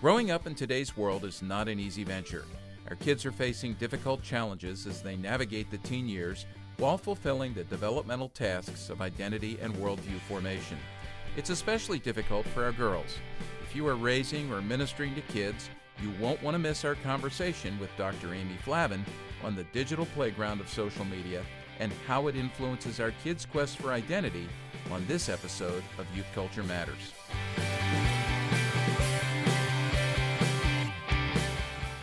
Growing up in today's world is not an easy venture. Our kids are facing difficult challenges as they navigate the teen years while fulfilling the developmental tasks of identity and worldview formation. It's especially difficult for our girls. If you are raising or ministering to kids, you won't want to miss our conversation with Dr. Amy Flavin on the digital playground of social media and how it influences our kids' quest for identity on this episode of Youth Culture Matters.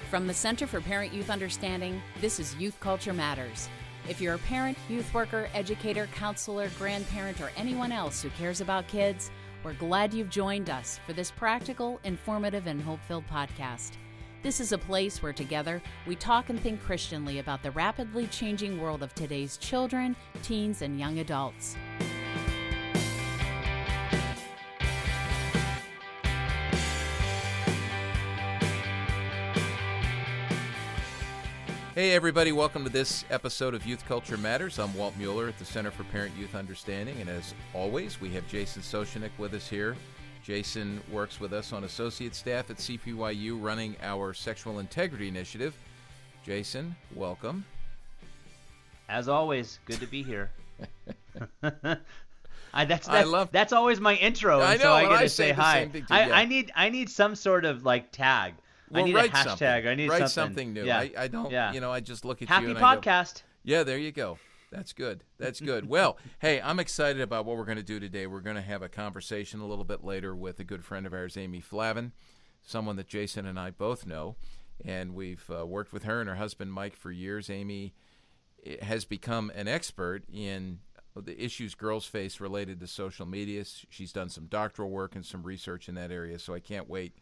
From the Center for Parent-Youth Understanding, this is Youth Culture Matters. If you're a parent, youth worker, educator, counselor, grandparent, or anyone else who cares about kids, we're glad you've joined us for this practical, informative, and hope-filled podcast. This is a place where together we talk and think Christianly about the rapidly changing world of today's children, teens, and young adults. Hey everybody, welcome to this episode of Youth Culture Matters. I'm Walt Mueller at the Center for Parent-Youth Understanding, and as always, we have Jason Sochanek with us here. Jason works with us on associate staff at CPYU running our Sexual Integrity Initiative. Jason, welcome. As always, good to be here. That's always my intro, I know, so I get to say say hi. Same thing to you. I need some sort of like tag. Well, I need write a hashtag. something. I need write something new. Yeah. I don't, I just look at Happy you and podcast. I go, yeah, there you go. That's good. That's good. Well, hey, I'm excited about what we're going to do today. We're going to have a conversation a little bit later with a good friend of ours, Amy Flavin, someone that Jason and I both know, and we've worked with her and her husband, Mike, for years. Amy has become an expert in the issues girls face related to social media. She's done some doctoral work and some research in that area, so I can't wait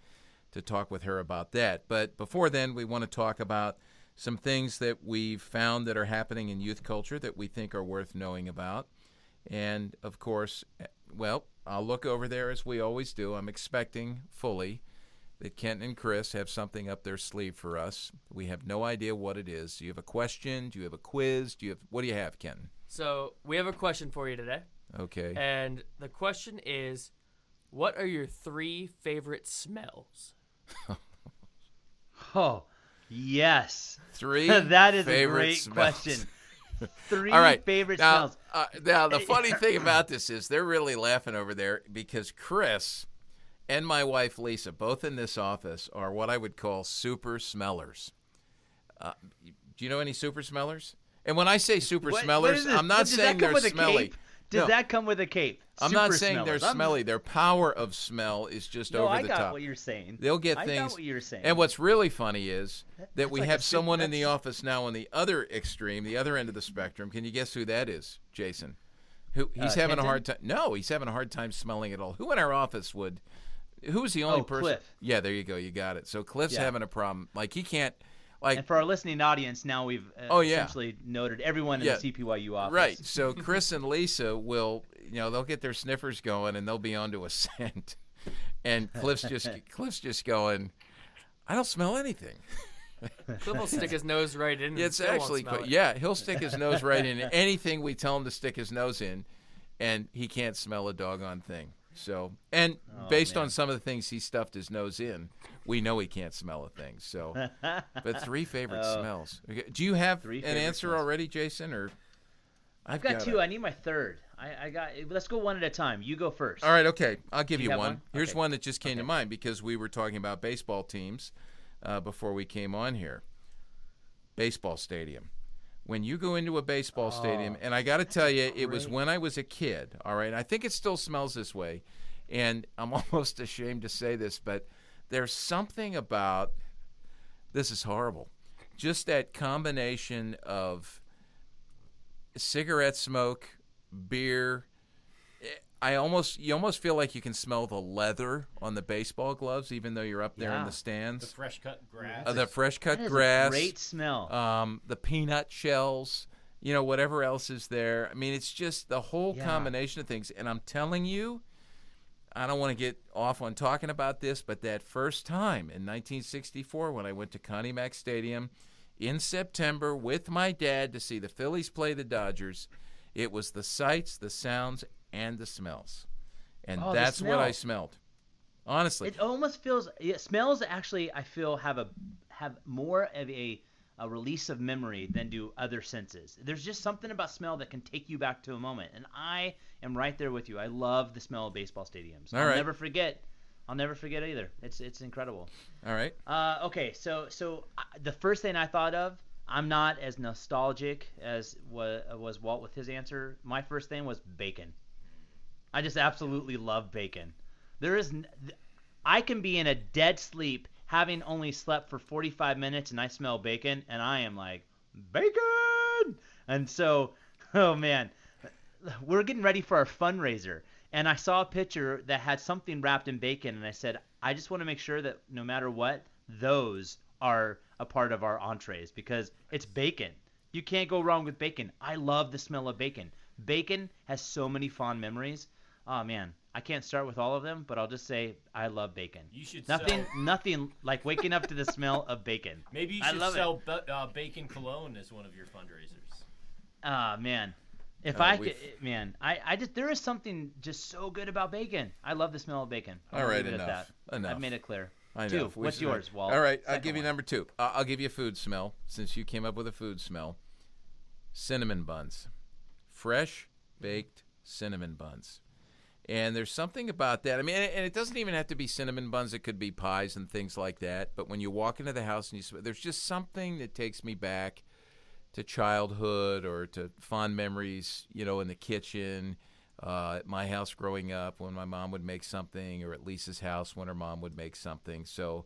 to talk with her about that. But before then, we want to talk about some things that we've found that are happening in youth culture that we think are worth knowing about. And, of course, well, I'll look over there as we always do. I'm expecting fully that Kent and Chris have something up their sleeve for us. We have no idea what it is. Do you have a question? Do you have a quiz? What do you have, Kenton? So we have a question for you today. Okay. And the question is, what are your 3 favorite smells? Oh, yes. 3 that is a favorite great smells. question. 3 All right. favorite now, smells. Now, the funny thing about this is they're really laughing over there because Chris and my wife, Lisa, both in this office, are what I would call super smellers. Do you know any super smellers? And when I say super smellers, I'm not saying they're smelly. Does that come with a cape? I'm not saying they're smelly. Their power of smell is just over the top. I got what you're saying. They'll get things. I got what you're saying. And what's really funny is that we like have someone in the office now on the other extreme, the other end of the spectrum. Can you guess who that is, Jason? He's having a hard time. No, he's having a hard time smelling at all. Who in our office would? Who's the only person? Cliff. Yeah, there you go. You got it. So Cliff's having a problem. Like he can't. Like, and for our listening audience, now we've essentially noted everyone in the CPYU office. Right. So Chris and Lisa will, they'll get their sniffers going and they'll be onto a scent. And Cliff's just going, I don't smell anything. Cliff will stick his nose right in. It's actually quite, he'll stick his nose right in anything we tell him to stick his nose in, and he can't smell a doggone thing. So, and based on some of the things he stuffed his nose in, we know he can't smell a thing. So, but 3 favorite smells. Do you have an answer already, Jason? Or I've got 2. I need my 3rd. I got. Let's go one at a time. You go first. All right. Okay. I'll give you one. Here's one that just came to mind because we were talking about baseball teams before we came on here. Baseball stadium. When you go into a baseball stadium, and I got to tell you, it was when I was a kid, all right? I think it still smells this way, and I'm almost ashamed to say this, but there's something about, this is horrible, just that combination of cigarette smoke, beer. You almost feel like you can smell the leather on the baseball gloves, even though you're up there in the stands. The fresh cut grass. The fresh cut that is grass. A great smell. The peanut shells. Whatever else is there. I mean, it's just the whole combination of things. And I'm telling you, I don't want to get off on talking about this, but that first time in 1964 when I went to Connie Mack Stadium in September with my dad to see the Phillies play the Dodgers, it was the sights, the sounds, and the smells. And that's what I smelled. Honestly. It almost feels smells actually I feel have more of a release of memory than do other senses. There's just something about smell that can take you back to a moment, and I am right there with you. I love the smell of baseball stadiums. All right. I'll never forget either. It's incredible. All right. Okay, so the first thing I thought of, I'm not as nostalgic as was Walt with his answer. My first thing was bacon. I just absolutely love bacon. I can be in a dead sleep having only slept for 45 minutes and I smell bacon and I am like, bacon! And so, oh man, we're getting ready for our fundraiser. And I saw a picture that had something wrapped in bacon, and I said, I just want to make sure that no matter what, those are a part of our entrees because it's bacon. You can't go wrong with bacon. I love the smell of bacon. Bacon has so many fond memories. Oh, man. I can't start with all of them, but I'll just say I love bacon. You should nothing like waking up to the smell of bacon. Maybe you should sell bacon cologne as one of your fundraisers. Ah, man. If I just there is something just so good about bacon. I love the smell of bacon. All right, enough. I've made it clear. I know. 2. What's yours, Walt? All right, I'll give you number 2. I'll give you a food smell since you came up with a food smell. Cinnamon buns. Fresh baked cinnamon buns. And there's something about that. I mean, and it doesn't even have to be cinnamon buns. It could be pies and things like that. But when you walk into the house and there's just something that takes me back to childhood or to fond memories, in the kitchen, at my house growing up when my mom would make something, or at Lisa's house when her mom would make something. So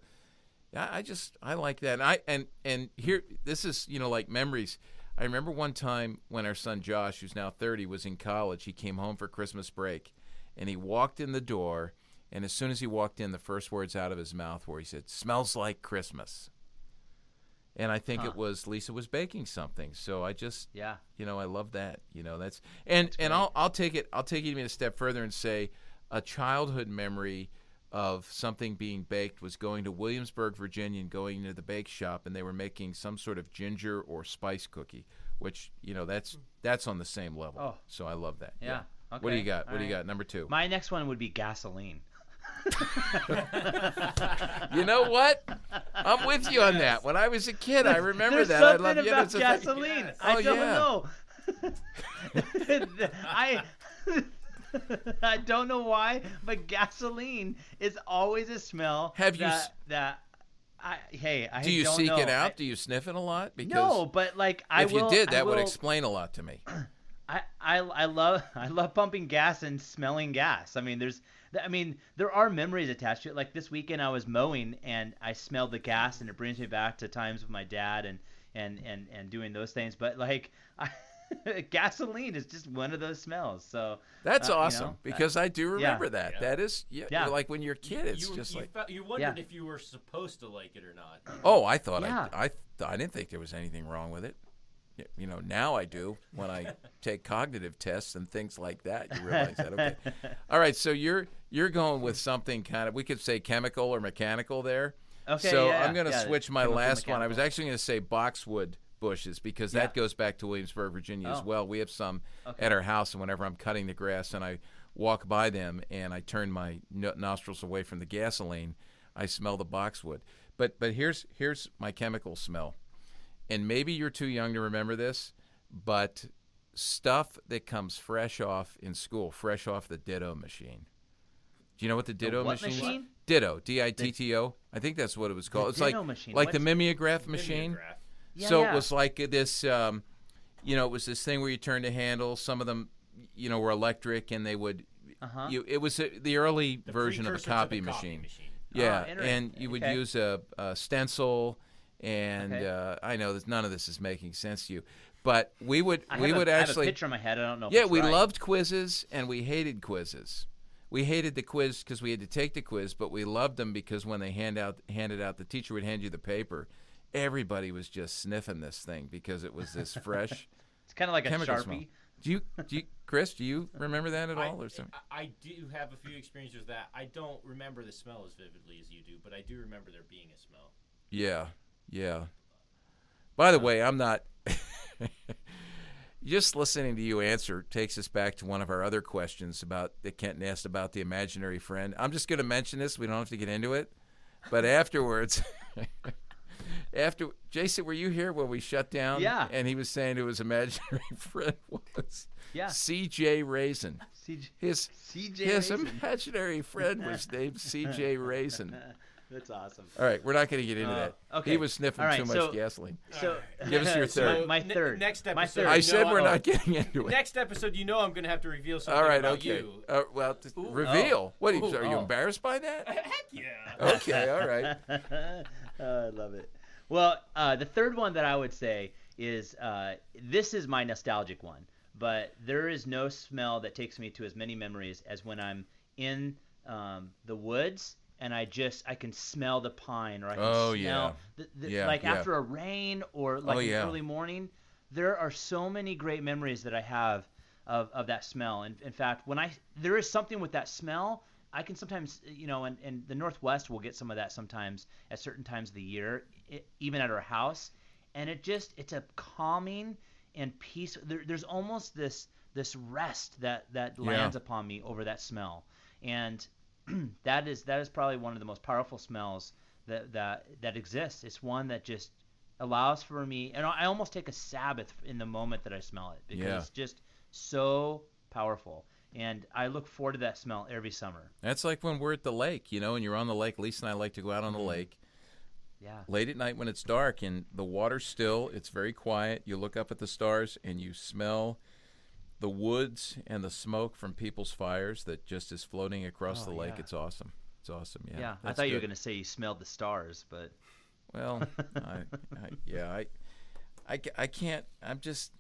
I like that. And here, this is, like memories. I remember one time when our son Josh, who's now 30, was in college. He came home for Christmas break. And he walked in the door, and as soon as he walked in, the first words out of his mouth were, he said, "Smells like Christmas." And I think it was Lisa was baking something. So I just, I love that. That's I'll take it even a step further and say a childhood memory of something being baked was going to Williamsburg, Virginia, and going into the bake shop, and they were making some sort of ginger or spice cookie, which that's on the same level. Oh. So I love that. Yeah. Okay. What do you got? What do you got? Number 2. My next one would be gasoline. You know what? I'm with you on that. When I was a kid, I remember that. There's something about gasoline. Yes. I don't know. I don't know why, but gasoline is always a smell. Do you seek it out? Do you sniff it a lot? Because no, but if you did, that would explain a lot to me. I love pumping gas and smelling gas. I mean, there are memories attached to it. Like this weekend, I was mowing and I smelled the gas, and it brings me back to times with my dad and doing those things. But gasoline is just one of those smells. So that's awesome because I do remember that. Yeah. That is, like when you're a kid, it's you wondered if you were supposed to like it or not. Oh, I thought I didn't think there was anything wrong with it. Now I do when I take cognitive tests and things like that. You realize that, okay? All right, so you're going with something kind of, we could say chemical or mechanical there. Okay. So I'm going to switch my last one. I was mechanical. actually going to say boxwood bushes because that goes back to Williamsburg, Virginia as well. We have some at our house, and whenever I'm cutting the grass and I walk by them and I turn my nostrils away from the gasoline, I smell the boxwood. But here's my chemical smell. And maybe you're too young to remember this, but stuff that comes fresh off in school, fresh off the Ditto machine. Do you know what the Ditto machine is? Ditto, D-I-T-T-O. I think that's what it was called. It's like the mimeograph machine. So it was like this, it was this thing where you turned a handle. Some of them, were electric, and they would. It was the early version of a copy machine. Yeah, and you would use a stencil. And I know that none of this is making sense to you, but we would actually. I have a picture in my head. I don't know. If we loved quizzes and we hated quizzes. We hated the quiz because we had to take the quiz, but we loved them because when they handed out, the teacher would hand you the paper. Everybody was just sniffing this thing because it was this fresh. It's kind of like a Sharpie. Smell. Do you, Chris? Do you remember that at all, or something? I do have a few experiences with that. I don't remember the smell as vividly as you do, but I do remember there being a smell. Yeah. Yeah. By the way, I'm not. Just listening to you answer takes us back to one of our other questions about that Kenton asked about the imaginary friend. I'm just going to mention this. We don't have to get into it. But afterwards, Jason, were you here when we shut down? Yeah. And he was saying who his imaginary friend was C.J. Raisin. His Raisin. imaginary friend was named C.J. Raisin. That's awesome. All right, we're not going to get into that. Okay. He was sniffing All right, too much gasoline. So Give us your third. My third. Next episode. My third. I said we're not getting into it. Next episode, I'm going to have to reveal something All right, about okay. you. Reveal. What? Ooh, Are you embarrassed by that? Heck yeah. Okay, all right. I love it. Well, the third one that I would say is this is my nostalgic one, but there is no smell that takes me to as many memories as when I'm in the woods and I can smell the pine, or I can smell after a rain or in the early morning. There are so many great memories that I have of that smell. And in fact, there is something with that smell. I can sometimes, and the Northwest will get some of that sometimes at certain times of the year, even at our house. And it's a calming and peace. There's almost this rest that lands upon me over that smell. And that is probably one of the most powerful smells that exists. It's one that just allows for me, and I almost take a Sabbath in the moment that I smell it, because it's just so powerful. And I look forward to that smell every summer. That's like when we're at the lake, and you're on the lake. Lisa and I like to go out on the lake. Yeah. Late at night when it's dark and the water's still, it's very quiet. You look up at the stars and you smell the woods and the smoke from people's fires that just is floating across the lake. It's awesome. It's awesome. Yeah. Yeah. I thought you were going to say you smelled the stars, but. Well, I can't. I'm just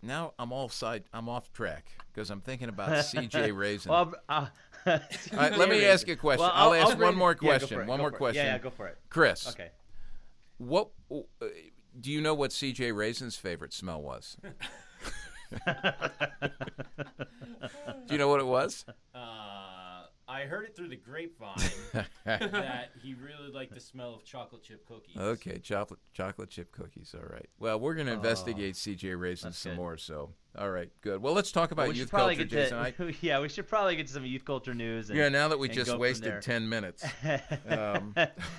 now I'm off track because I'm thinking about C.J. Raisin. Well, all right, let me ask you a question. Well, I'll ask one more question. One more question. Yeah, go for it. Chris. Okay. What do you know what C.J. Raisin's favorite smell was? Do you know what it was? I heard it through the grapevine that he really liked the smell of chocolate chip cookies. Okay, chocolate chip cookies. All right. Well, we're going to investigate C.J. Raisin some more. So, all right, good. Well, let's talk about youth culture, Jason. Yeah, we should probably get to some youth culture news. Now that we just wasted 10 minutes,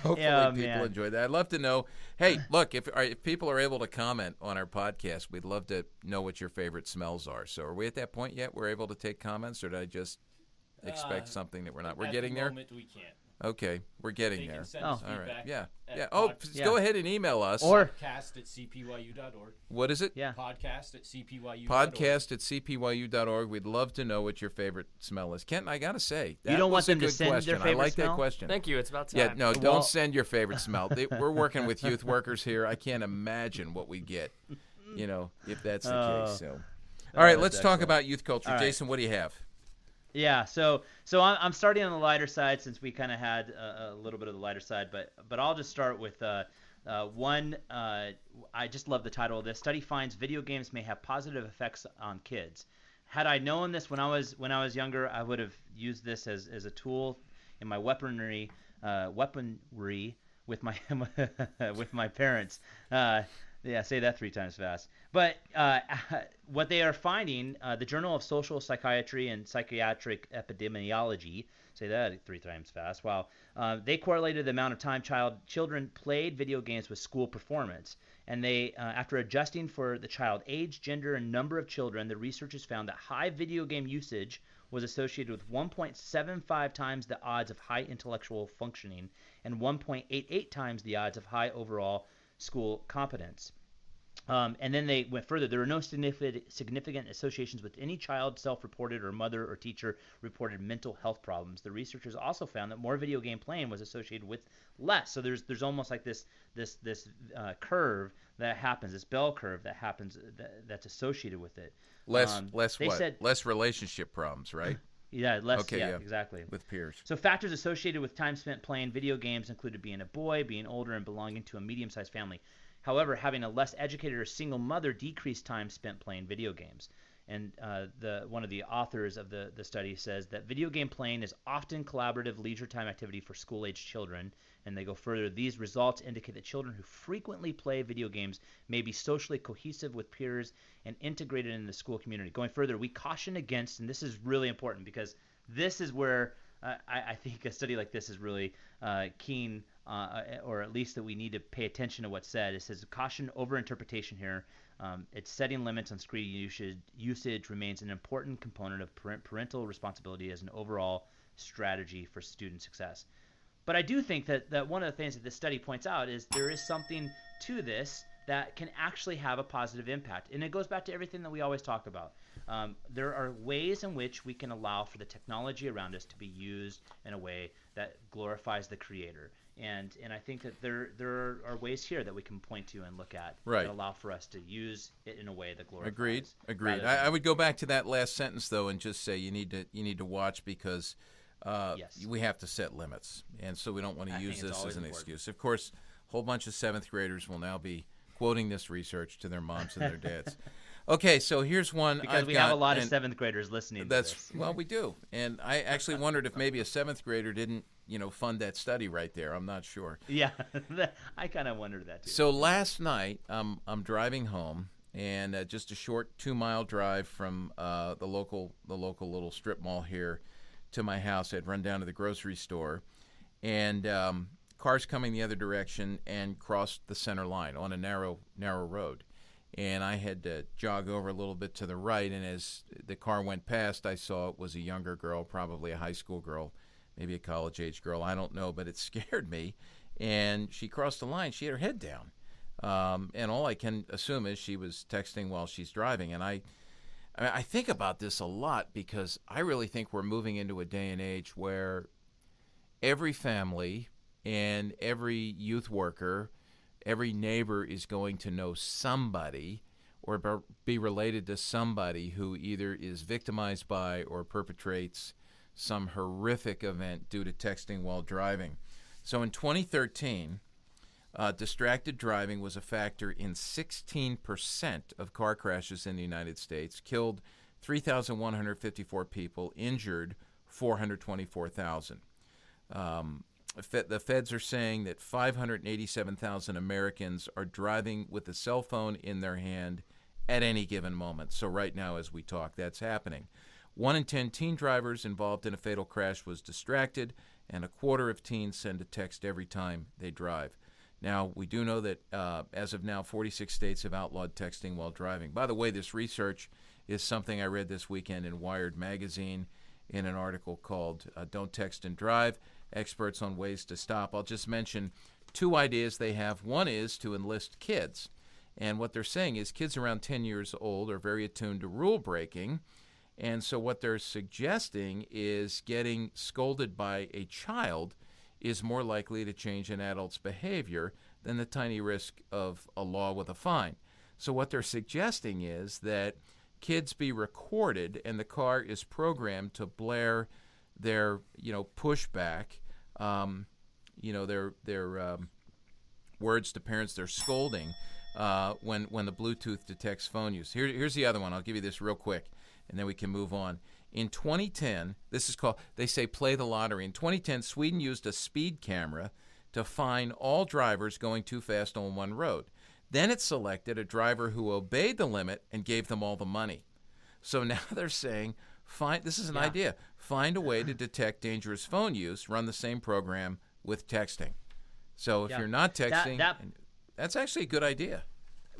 hopefully people enjoyed that. I'd love to know. Hey, look, if people are able to comment on our podcast, we'd love to know what your favorite smells are. So, are we at that point yet? We're able to take comments, or did I just expect something that we're not? We're getting there. At the moment, we can't. Okay, we're getting there. All right. Yeah. Go ahead and email us. Or podcast@cpyu.org. What is it? Yeah. Podcast@cpyu.org. Podcast@cpyu.org. We'd love to know what your favorite smell is. Kenton, I got to say, that you don't want was a them to good send question. their favorite I like smell? that question. Thank you. It's about time. Yeah, no, don't send your favorite smell. We're working with youth workers here. I can't imagine what we get, if that's the case. So, all right, let's talk about youth culture. Jason, what do you have? Yeah, so I'm starting on the lighter side, since we kind of had a little bit of the lighter side, but I'll just start with one. I just love the title of this. Study finds video games may have positive effects on kids. Had I known this when I was younger, I would have used this as a tool in my weaponry with my with my parents. Yeah, say that 3 times fast. But what they are finding, the Journal of Social Psychiatry and Psychiatric Epidemiology, say that 3 times fast. Wow. They correlated the amount of time children played video games with school performance. And they, after adjusting for the child age, gender, and number of children, the researchers found that high video game usage was associated with 1.75 times the odds of high intellectual functioning and 1.88 times the odds of high overall school competence. And then they went further. There were no significant associations with any child self-reported or mother or teacher reported mental health problems. The researchers also found that more video game playing was associated with less. So there's almost like this curve that happens, this bell curve that happens that's associated with it. Less relationship problems, right? Yeah, less. Okay, yeah, exactly. With peers. So factors associated with time spent playing video games included being a boy, being older, and belonging to a medium-sized family. However, having a less educated or single mother decreased time spent playing video games. And one of the authors of the study says that video game playing is often collaborative leisure time activity for school-aged children. And they go further. These results indicate that children who frequently play video games may be socially cohesive with peers and integrated in the school community. Going further, we caution against, and this is really important because this is where I think a study like this is really keen, or at least that we need to pay attention to what's said. It says caution overinterpretation here. It's setting limits on screen usage remains an important component of parental responsibility as an overall strategy for student success. But I do think that one of the things that this study points out is there is something to this that can actually have a positive impact. And it goes back to everything that we always talk about. There are ways in which we can allow for the technology around us to be used in a way that glorifies the creator. And I think that there are ways here that we can point to and look at Right. that allow for us to use it in a way that glorifies. Agreed. rather I than- would go back to that last sentence though and just say you need to watch because Yes. we have to set limits, and so we don't want to I use think it's this as always an important. excuse. Of course, a whole bunch of 7th graders will now be quoting this research to their moms and their dads. Okay, so here's one Because I've we got, have a lot of and 7th graders listening to that's this. well, we do, and I actually wondered if maybe a 7th grader didn't, fund that study right there. I'm not sure. Yeah, I kind of wondered that too. So last night, I'm driving home, and just a short 2-mile drive from the local little strip mall here to my house. I'd run down to the grocery store, and cars coming the other direction and crossed the center line on a narrow road. And I had to jog over a little bit to the right, and as the car went past, I saw it was a younger girl, probably a high school girl, maybe a college-age girl, I don't know, but it scared me. And she crossed the line. She had her head down. And all I can assume is she was texting while she's driving. And I think about this a lot because I really think we're moving into a day and age where every family and every youth worker, every neighbor is going to know somebody or be related to somebody who either is victimized by or perpetrates some horrific event due to texting while driving. So in 2013, distracted driving was a factor in 16% of car crashes in the United States, killed 3,154 people, injured 424,000. The feds are saying that 587,000 Americans are driving with a cell phone in their hand at any given moment. So right now as we talk, that's happening. 1 in 10 teen drivers involved in a fatal crash was distracted, and a quarter of teens send a text every time they drive. Now, we do know that as of now, 46 states have outlawed texting while driving. By the way, this research is something I read this weekend in Wired magazine in an article called Don't Text and Drive, Experts on Ways to Stop. I'll just mention 2 ideas they have. One is to enlist kids. And what they're saying is kids around 10 years old are very attuned to rule breaking. And so what they're suggesting is getting scolded by a child is more likely to change an adult's behavior than the tiny risk of a law with a fine. So what they're suggesting is that kids be recorded and the car is programmed to blare their, pushback, their words to parents, their scolding when the Bluetooth detects phone use. Here's the other one. I'll give you this real quick, and then we can move on. In 2010, this is called, they say, play the lottery. In 2010, Sweden used a speed camera to fine all drivers going too fast on one road. Then it selected a driver who obeyed the limit and gave them all the money. So now they're saying, this is an idea. Find a way to detect dangerous phone use, run the same program with texting. So if you're not texting, that's actually a good idea.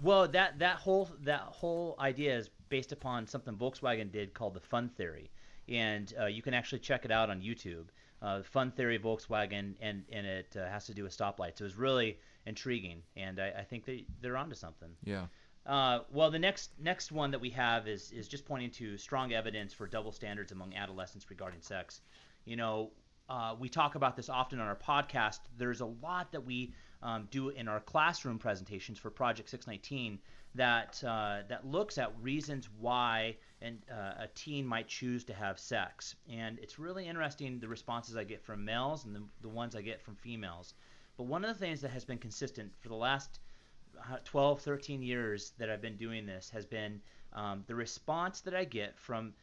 Well, that whole idea is based upon something Volkswagen did called the Fun Theory, and you can actually check it out on YouTube. Fun Theory Volkswagen, and it has to do with stoplights. It was really intriguing, and I think they're onto something. Yeah. Well, the next one that we have is just pointing to strong evidence for double standards among adolescents regarding sex. We talk about this often on our podcast. There's a lot that we do in our classroom presentations for Project 619 that looks at reasons why a teen might choose to have sex. And it's really interesting the responses I get from males and the ones I get from females. But one of the things that has been consistent for the last 12, 13 years that I've been doing this has been the response that I get from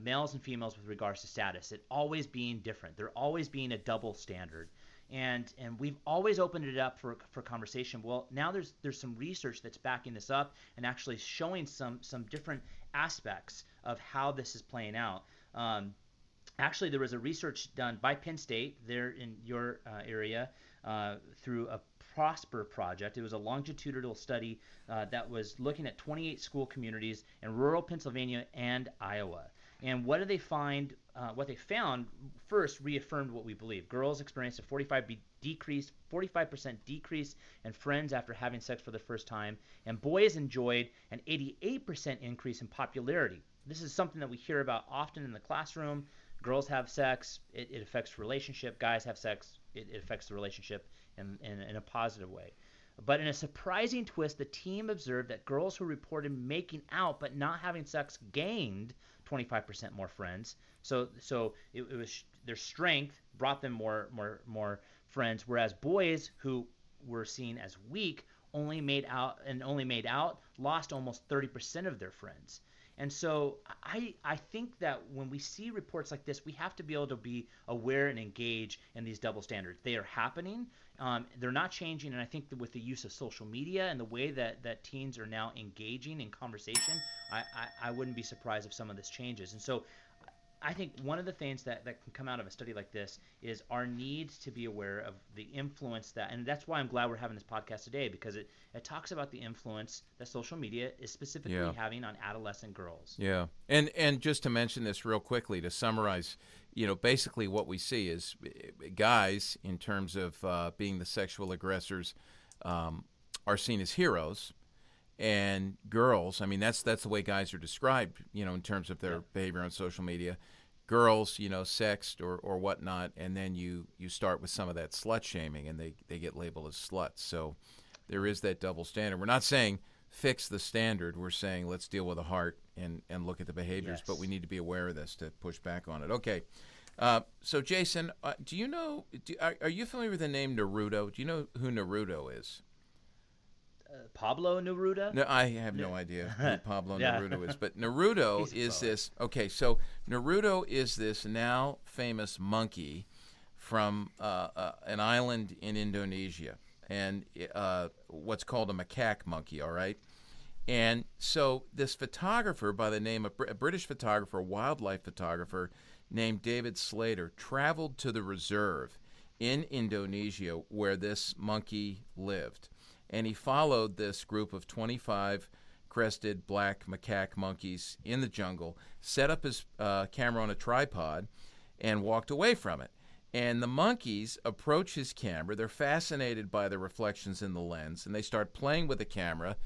males and females with regards to status, it always being different. There always being a double standard. And we've always opened it up for conversation. Well, now there's some research that's backing this up and actually showing some different aspects of how this is playing out. Actually, there was a research done by Penn State there in your area through a Prosper project. It was a longitudinal study that was looking at 28 school communities in rural Pennsylvania and Iowa. And what did they find? What they found first reaffirmed what we believe. Girls experienced a 45% decrease in friends after having sex for the first time, and boys enjoyed an 88% increase in popularity. This is something that we hear about often in the classroom. Girls have sex, it affects relationship. Guys have sex, it affects the relationship in a positive way. But in a surprising twist, the team observed that girls who reported making out but not having sex gained 25% more friends. So it was their strength brought them more friends, whereas boys who were seen as weak only made out lost almost 30% of their friends. And so I think that when we see reports like this, we have to be able to be aware and engage in these double standards. They are happening. They're not changing. And I think that with the use of social media and the way that teens are now engaging in conversation, I wouldn't be surprised if some of this changes. And so I think one of the things that can come out of a study like this is our need to be aware of the influence that, and that's why I'm glad we're having this podcast today, because it talks about the influence that social media is specifically having on adolescent girls. Yeah. And just to mention this real quickly, to summarize, basically what we see is guys, in terms of being the sexual aggressors, are seen as heroes. And girls, I mean, that's the way guys are described, in terms of their behavior on social media. Girls, sexed or whatnot, and then you start with some of that slut shaming, and they get labeled as sluts. So there is that double standard. We're not saying fix the standard. We're saying let's deal with the heart and look at the behaviors, but we need to be aware of this to push back on it. Okay. So, Jason, do you know, are you familiar with the name Naruto? Do you know who Naruto is? Pablo Neruda? No, I have no idea who Pablo Neruda is. But Naruto is this. Okay, so Naruto is this now famous monkey from an island in Indonesia, and what's called a macaque monkey. All right, and so this photographer by the name of a British photographer, wildlife photographer named David Slater, traveled to the reserve in Indonesia where this monkey lived. And he followed this group of 25 crested black macaque monkeys in the jungle, set up his camera on a tripod, and walked away from it. And the monkeys approach his camera. They're fascinated by the reflections in the lens, and they start playing with the camera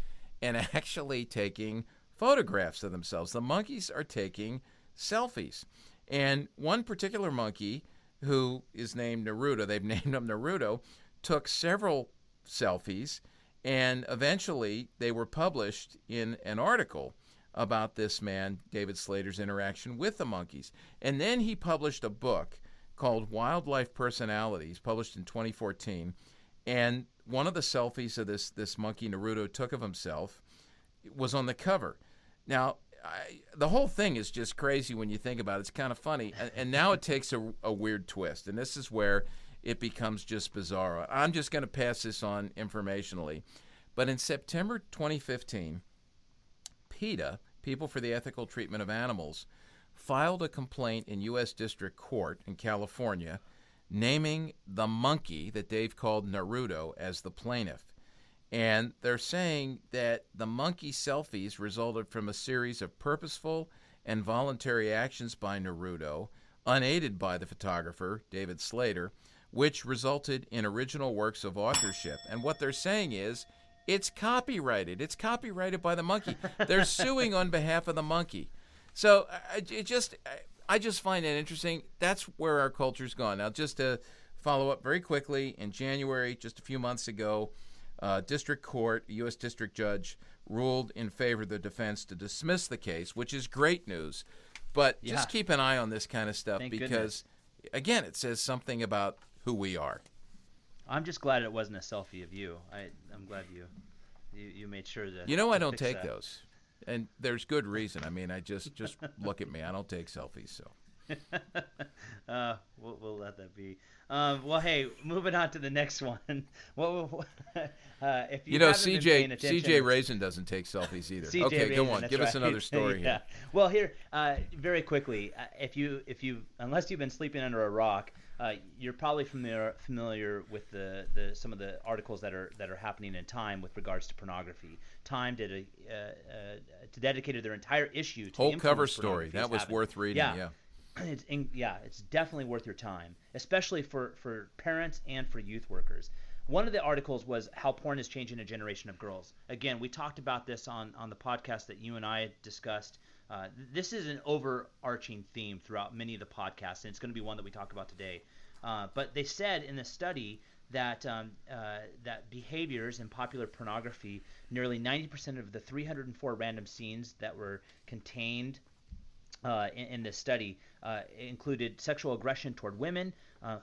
and actually taking photographs of themselves. The monkeys are taking selfies. And one particular monkey, who is named Naruto, they've named him Naruto, took several selfies, and eventually they were published in an article about this man, David Slater's interaction with the monkeys. And then he published a book called Wildlife Personalities, published in 2014. And one of the selfies of this monkey Naruto took of himself was on the cover. Now, the whole thing is just crazy when you think about it. It's kind of funny. And now it takes a weird twist. And this is where it becomes just bizarre. I'm just going to pass this on informationally. But in September 2015, PETA, People for the Ethical Treatment of Animals, filed a complaint in U.S. District Court in California naming the monkey that they've called Naruto as the plaintiff. And they're saying that the monkey selfies resulted from a series of purposeful and voluntary actions by Naruto, unaided by the photographer, David Slater, which resulted in original works of authorship. And what they're saying is, it's copyrighted. It's copyrighted by the monkey. They're suing on behalf of the monkey. So I just find it interesting. That's where our culture's gone. Now, just to follow up very quickly, in January, just a few months ago, District Court, a U.S. District Judge, ruled in favor of the defense to dismiss the case, which is great news. But just keep an eye on this kind of stuff. Thank because, goodness. Again, it says something about who we are. I'm just glad it wasn't a selfie of you. I'm glad you made sure that. I don't take those. And there's good reason. I mean, I just look at me. I don't take selfies, so. We'll let that be. Well, hey, moving on to the next one. If you haven't been paying attention, CJ Raisin doesn't take selfies either. CJ Okay, Raisin, go on. that's Give us right. another story Yeah. here. Well, here, very quickly, if you unless you've been sleeping under a rock, you're probably familiar with the some of the articles that are happening in Time with regards to pornography. Time dedicated their entire issue to Whole influence cover story. pornography That is was having. worth reading. Yeah. It's definitely worth your time, especially for parents and for youth workers. One of the articles was how porn is changing a generation of girls. Again, we talked about this on the podcast that you and I discussed. This is an overarching theme throughout many of the podcasts, and it's going to be one that we talk about today. But they said in the study that that behaviors in popular pornography, nearly 90% of the 304 random scenes that were contained in this study included sexual aggression toward women,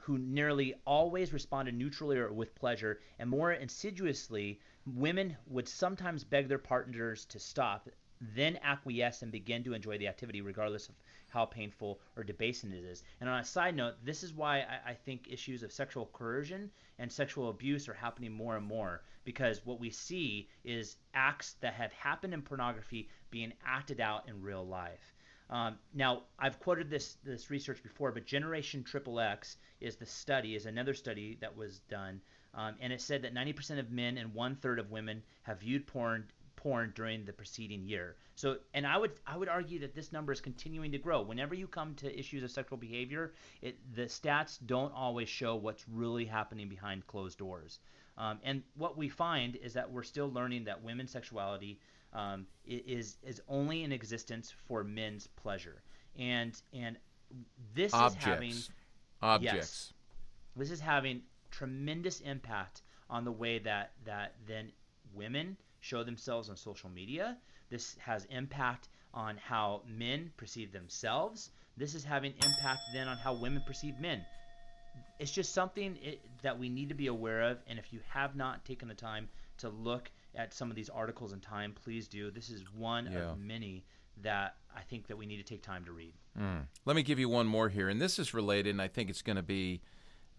who nearly always responded neutrally or with pleasure, and more insidiously, women would sometimes beg their partners to stop, then acquiesce and begin to enjoy the activity regardless of how painful or debasing it is. And on a side note, this is why I think issues of sexual coercion and sexual abuse are happening more and more, because what we see is acts that have happened in pornography being acted out in real life. Now, I've quoted this research before, but Generation XXX is another study that was done, and it said that 90% of men and 1/3 of women have viewed porn during the preceding year. So, and I would argue that this number is continuing to grow. Whenever you come to issues of sexual behavior, the stats don't always show what's really happening behind closed doors. And what we find is that we're still learning that women's sexuality is only in existence for men's pleasure, and this Objects. Yes, this is having tremendous impact on the way that then women show themselves on social media. This has impact on how men perceive themselves. This is having impact then on how women perceive men. It's just something that we need to be aware of, and if you have not taken the time to look at some of these articles in Time, please do. This is one of many that I think that we need to take time to read. Let me give you one more here, and this is related, and I think it's going to be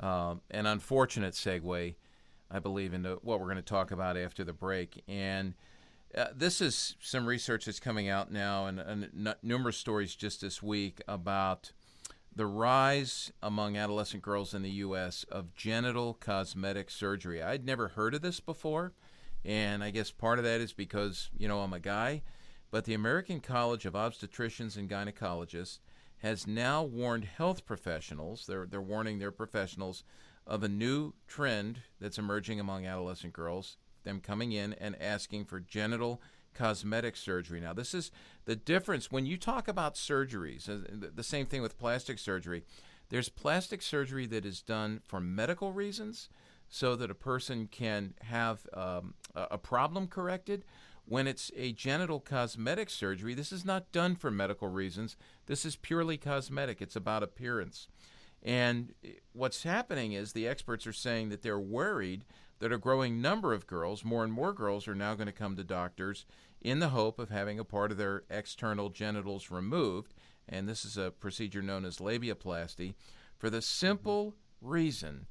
an unfortunate segue, I believe, into what we're going to talk about after the break. And this is some research that's coming out now, and numerous stories just this week about the rise among adolescent girls in the U.S. of genital cosmetic surgery. I'd never heard of this before, and I guess part of that is because, I'm a guy. But the American College of Obstetricians and Gynecologists has now warned health professionals, they're warning their professionals, of a new trend that's emerging among adolescent girls, them coming in and asking for genital cosmetic surgery. Now, this is the difference. When you talk about surgeries, the same thing with plastic surgery, there's plastic surgery that is done for medical reasons so that a person can have a problem corrected. When it's a genital cosmetic surgery, this is not done for medical reasons. This is purely cosmetic. It's about appearance. And what's happening is the experts are saying that they're worried that a growing number of girls, more and more girls, are now going to come to doctors in the hope of having a part of their external genitals removed. And this is a procedure known as labiaplasty, for the simple reason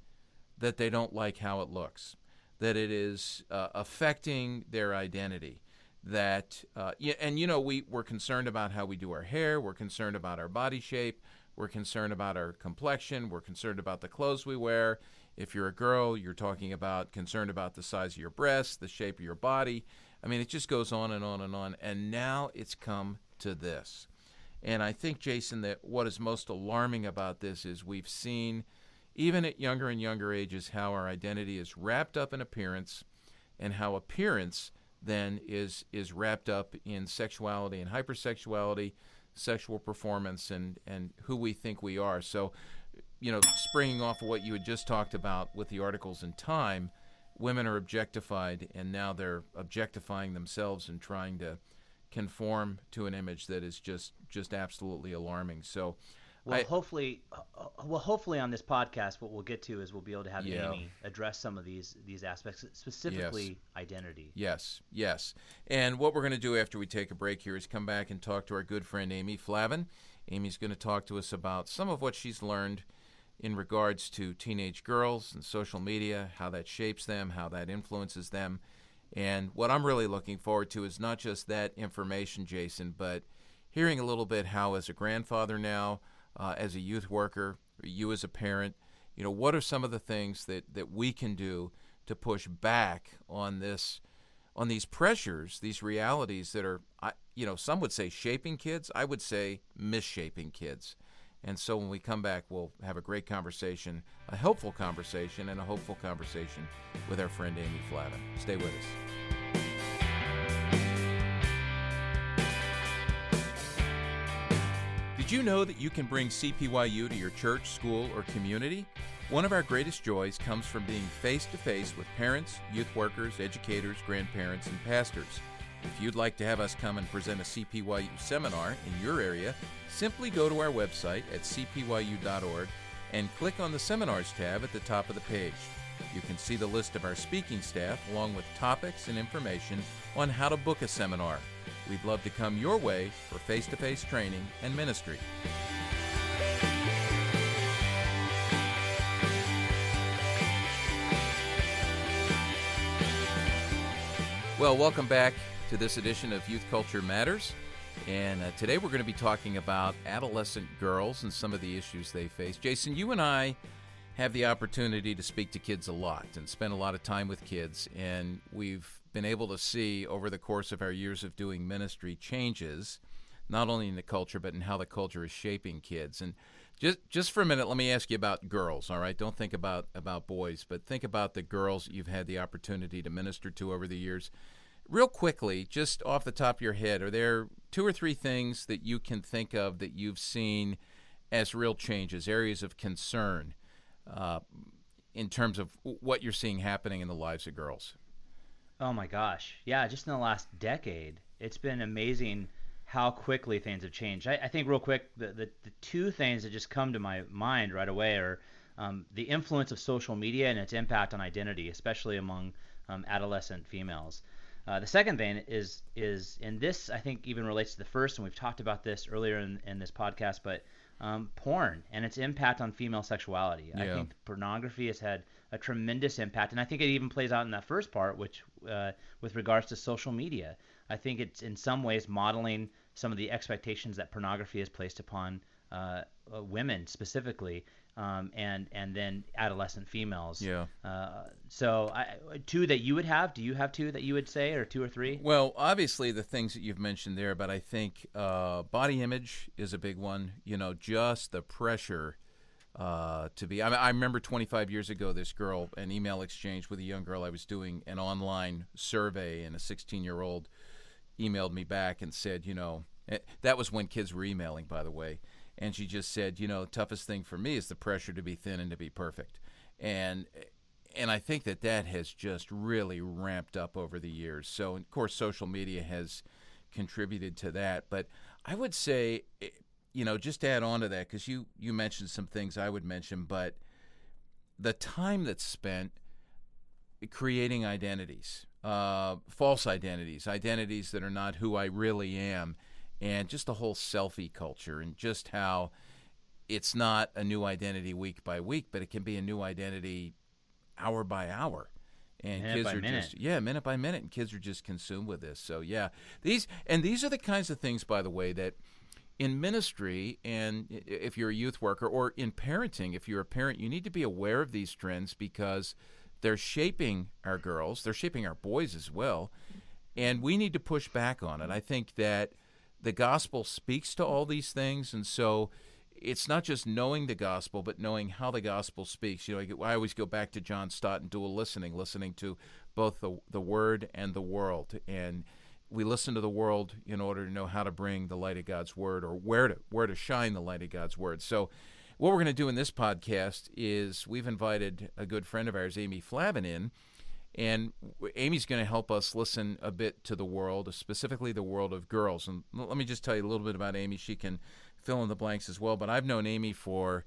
that they don't like how it looks, that it is affecting their identity. That we're concerned about how we do our hair, we're concerned about our body shape, we're concerned about our complexion, we're concerned about the clothes we wear. If you're a girl, you're talking about concerned about the size of your breasts, the shape of your body. I mean, it just goes on and on and on. And now it's come to this. And I think, Jason, that what is most alarming about this is we've seen, even at younger and younger ages, how our identity is wrapped up in appearance, and how appearance then is wrapped up in sexuality and hypersexuality, sexual performance, and who we think we are. So, springing off of what you had just talked about with the articles in Time, women are objectified, and now they're objectifying themselves and trying to conform to an image that is just absolutely alarming. So Well, hopefully on this podcast, what we'll get to is we'll be able to have Yeah. Amy address some of these aspects, specifically identity. Yes, yes. And what we're going to do after we take a break here is come back and talk to our good friend Amy Flavin. Amy's going to talk to us about some of what she's learned in regards to teenage girls and social media, how that shapes them, how that influences them. And what I'm really looking forward to is not just that information, Jason, but hearing a little bit how, as a grandfather now, as a youth worker, you as a parent, what are some of the things that we can do to push back on these pressures, these realities that are, some would say shaping kids. I would say misshaping kids. And so when we come back, we'll have a great conversation, a helpful conversation, and a hopeful conversation with our friend Amy Flavin. Stay with us. Did you know that you can bring CPYU to your church, school, or community? One of our greatest joys comes from being face-to-face with parents, youth workers, educators, grandparents, and pastors. If you'd like to have us come and present a CPYU seminar in your area, simply go to our website at cpyu.org and click on the Seminars tab at the top of the page. You can see the list of our speaking staff along with topics and information on how to book a seminar. We'd love to come your way for face-to-face training and ministry. Well, welcome back to this edition of Youth Culture Matters. And today we're going to be talking about adolescent girls and some of the issues they face. Jason, you and I have the opportunity to speak to kids a lot and spend a lot of time with kids. And we've been able to see over the course of our years of doing ministry changes, not only in the culture, but in how the culture is shaping kids. And just for a minute, let me ask you about girls, all right? Don't think about boys, but think about the girls you've had the opportunity to minister to over the years. Real quickly, just off the top of your head, are there 2 or 3 things that you can think of that you've seen as real changes, areas of concern in terms of what you're seeing happening in the lives of girls? Oh my gosh. Yeah, just in the last decade, it's been amazing how quickly things have changed. I think real quick, the 2 things that just come to my mind right away are the influence of social media and its impact on identity, especially among adolescent females. The second thing is, and this I think even relates to the first, and we've talked about this earlier in this podcast, but porn and its impact on female sexuality. Yeah. I think pornography has had a tremendous impact, and I think it even plays out in that first part, which with regards to social media. I think it's in some ways modeling some of the expectations that pornography has placed upon women specifically, and then adolescent females. Yeah. So 2 that you would have. Do you have 2 that you would say, or 2 or 3? Well, obviously the things that you've mentioned there, but I think body image is a big one. Just the pressure to be. I remember 25 years ago, this girl, an email exchange with a young girl. I was doing an online survey, and a 16-year-old emailed me back and said, that was when kids were emailing, by the way. And she just said, toughest thing for me is the pressure to be thin and to be perfect. And I think that has just really ramped up over the years. So, of course, social media has contributed to that. But I would say, just to add on to that, because you mentioned some things I would mention, but the time that's spent creating identities, false identities that are not who I really am, and just the whole selfie culture, and just how it's not a new identity week by week, but it can be a new identity hour by hour. And minute kids by are minute. minute by minute, and kids are just consumed with this. So yeah, these are the kinds of things, by the way, that in ministry, and if you're a youth worker, or in parenting, if you're a parent, you need to be aware of these trends, because they're shaping our girls, they're shaping our boys as well, and we need to push back on it. I think that the gospel speaks to all these things, and so it's not just knowing the gospel, but knowing how the gospel speaks. I always go back to John Stott and dual listening to both the word and the world. And we listen to the world in order to know how to bring the light of God's word, or where to shine the light of God's word. So what we're going to do in this podcast is we've invited a good friend of ours, Amy Flavin, in. And Amy's going to help us listen a bit to the world, specifically the world of girls. And let me just tell you a little bit about Amy. She can fill in the blanks as well. But I've known Amy for,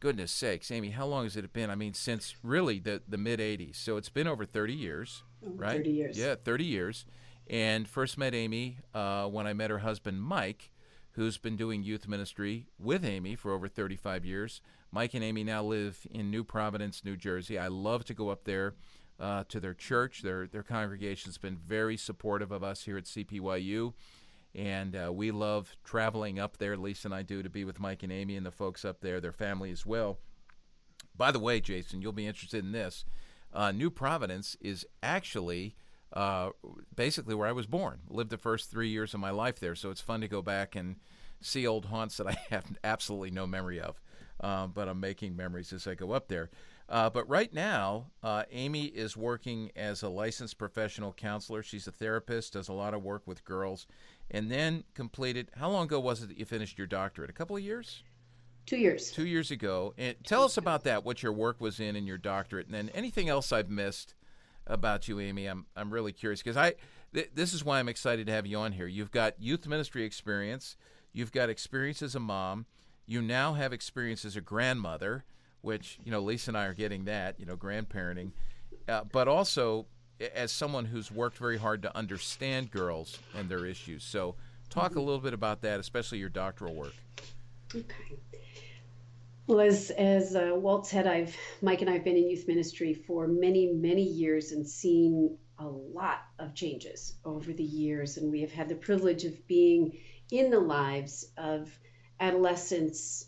goodness sakes, Amy, how long has it been? I mean, since really the mid 80s. So it's been over 30 years, right? 30 years. Yeah, 30 years. And first met Amy when I met her husband, Mike, who's been doing youth ministry with Amy for over 35 years. Mike and Amy now live in New Providence, New Jersey. I love to go up there to their church. Their congregation's been very supportive of us here at CPYU, and we love traveling up there, Lisa and I do, to be with Mike and Amy and the folks up there, their family as well. By the way, Jason, you'll be interested in this. New Providence is actually basically where I was born. Lived the first 3 years of my life there, so it's fun to go back and see old haunts that I have absolutely no memory of, but I'm making memories as I go up there. But right now, Amy is working as a licensed professional counselor. She's a therapist, does a lot of work with girls, and then completed, how long ago was it that you finished your doctorate? A couple of years? 2 years. 2 years ago. And tell us about that, what your work was in your doctorate, and then anything else I've missed about you, Amy. I'm really curious because this is why I'm excited to have you on here. You've got youth ministry experience. You've got experience as a mom. You now have experience as a grandmother, which, Lisa and I are getting that, grandparenting, but also as someone who's worked very hard to understand girls and their issues. So talk a little bit about that, especially your doctoral work. Okay. Well, as Walt said, Mike and I have been in youth ministry for many, many years and seen a lot of changes over the years. And we have had the privilege of being in the lives of adolescents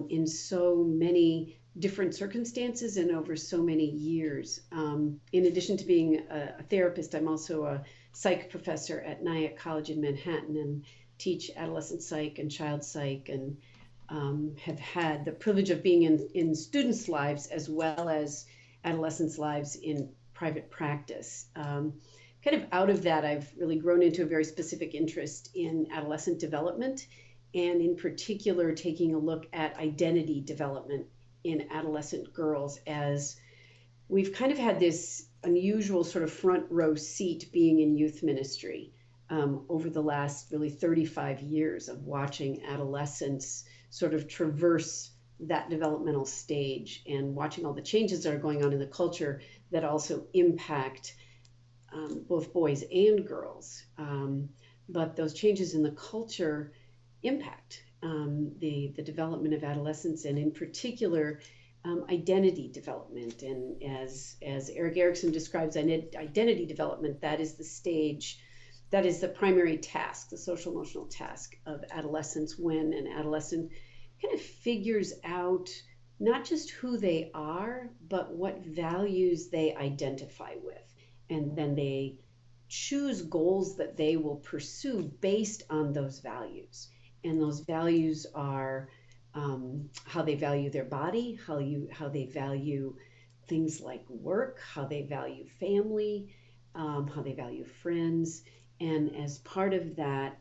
in so many different circumstances and over so many years. In addition to being a therapist, I'm also a psych professor at Nyack College in Manhattan and teach adolescent psych and child psych, and have had the privilege of being in students' lives as well as adolescents' lives in private practice. Kind of out of that, I've really grown into a very specific interest in adolescent development, and in particular taking a look at identity development in adolescent girls, as we've kind of had this unusual sort of front row seat being in youth ministry over the last really 35 years of watching adolescents sort of traverse that developmental stage and watching all the changes that are going on in the culture that also impact both boys and girls. But those changes in the culture impact the development of adolescence, and in particular identity development. And as Eric Erickson describes identity development, that is the stage, that is the primary task, the social emotional task of adolescence, when an adolescent kind of figures out not just who they are, but what values they identify with. And then they choose goals that they will pursue based on those values. And those values are how they value their body, how they value things like work, how they value family, how they value friends. And as part of that,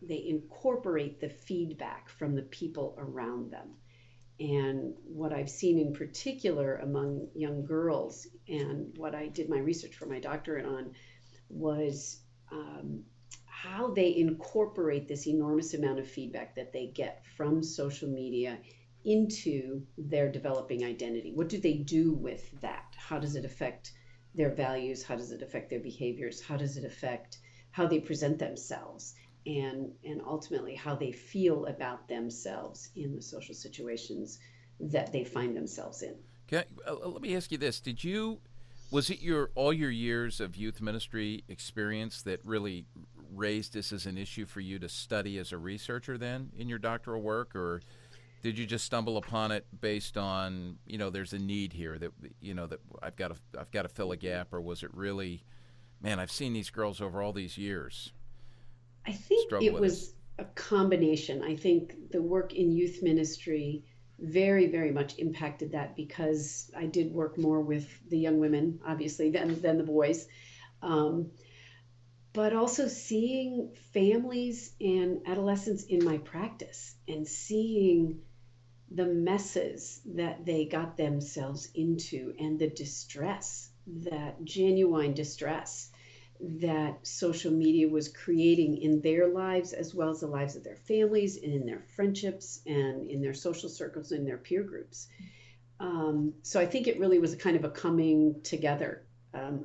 they incorporate the feedback from the people around them. And what I've seen in particular among young girls, and what I did my research for my doctorate on, was how they incorporate this enormous amount of feedback that they get from social media into their developing identity. What do they do with that? How does it affect their values? How does it affect their behaviors? How does it affect how they present themselves? And ultimately how they feel about themselves in the social situations that they find themselves in. Let me ask you this. Was it all your years of youth ministry experience that really raised this as an issue for you to study as a researcher then in your doctoral work, or did you just stumble upon it based on, there's a need here that, that I've got to fill a gap, or was it really, man, I've seen these girls over all these years? I think it was a combination. I think the work in youth ministry very, very much impacted that, because I did work more with the young women, obviously, than the boys. But also seeing families and adolescents in my practice and seeing the messes that they got themselves into and the distress, that genuine distress that social media was creating in their lives, as well as the lives of their families and in their friendships and in their social circles and their peer groups. So I think it really was a kind of a coming together.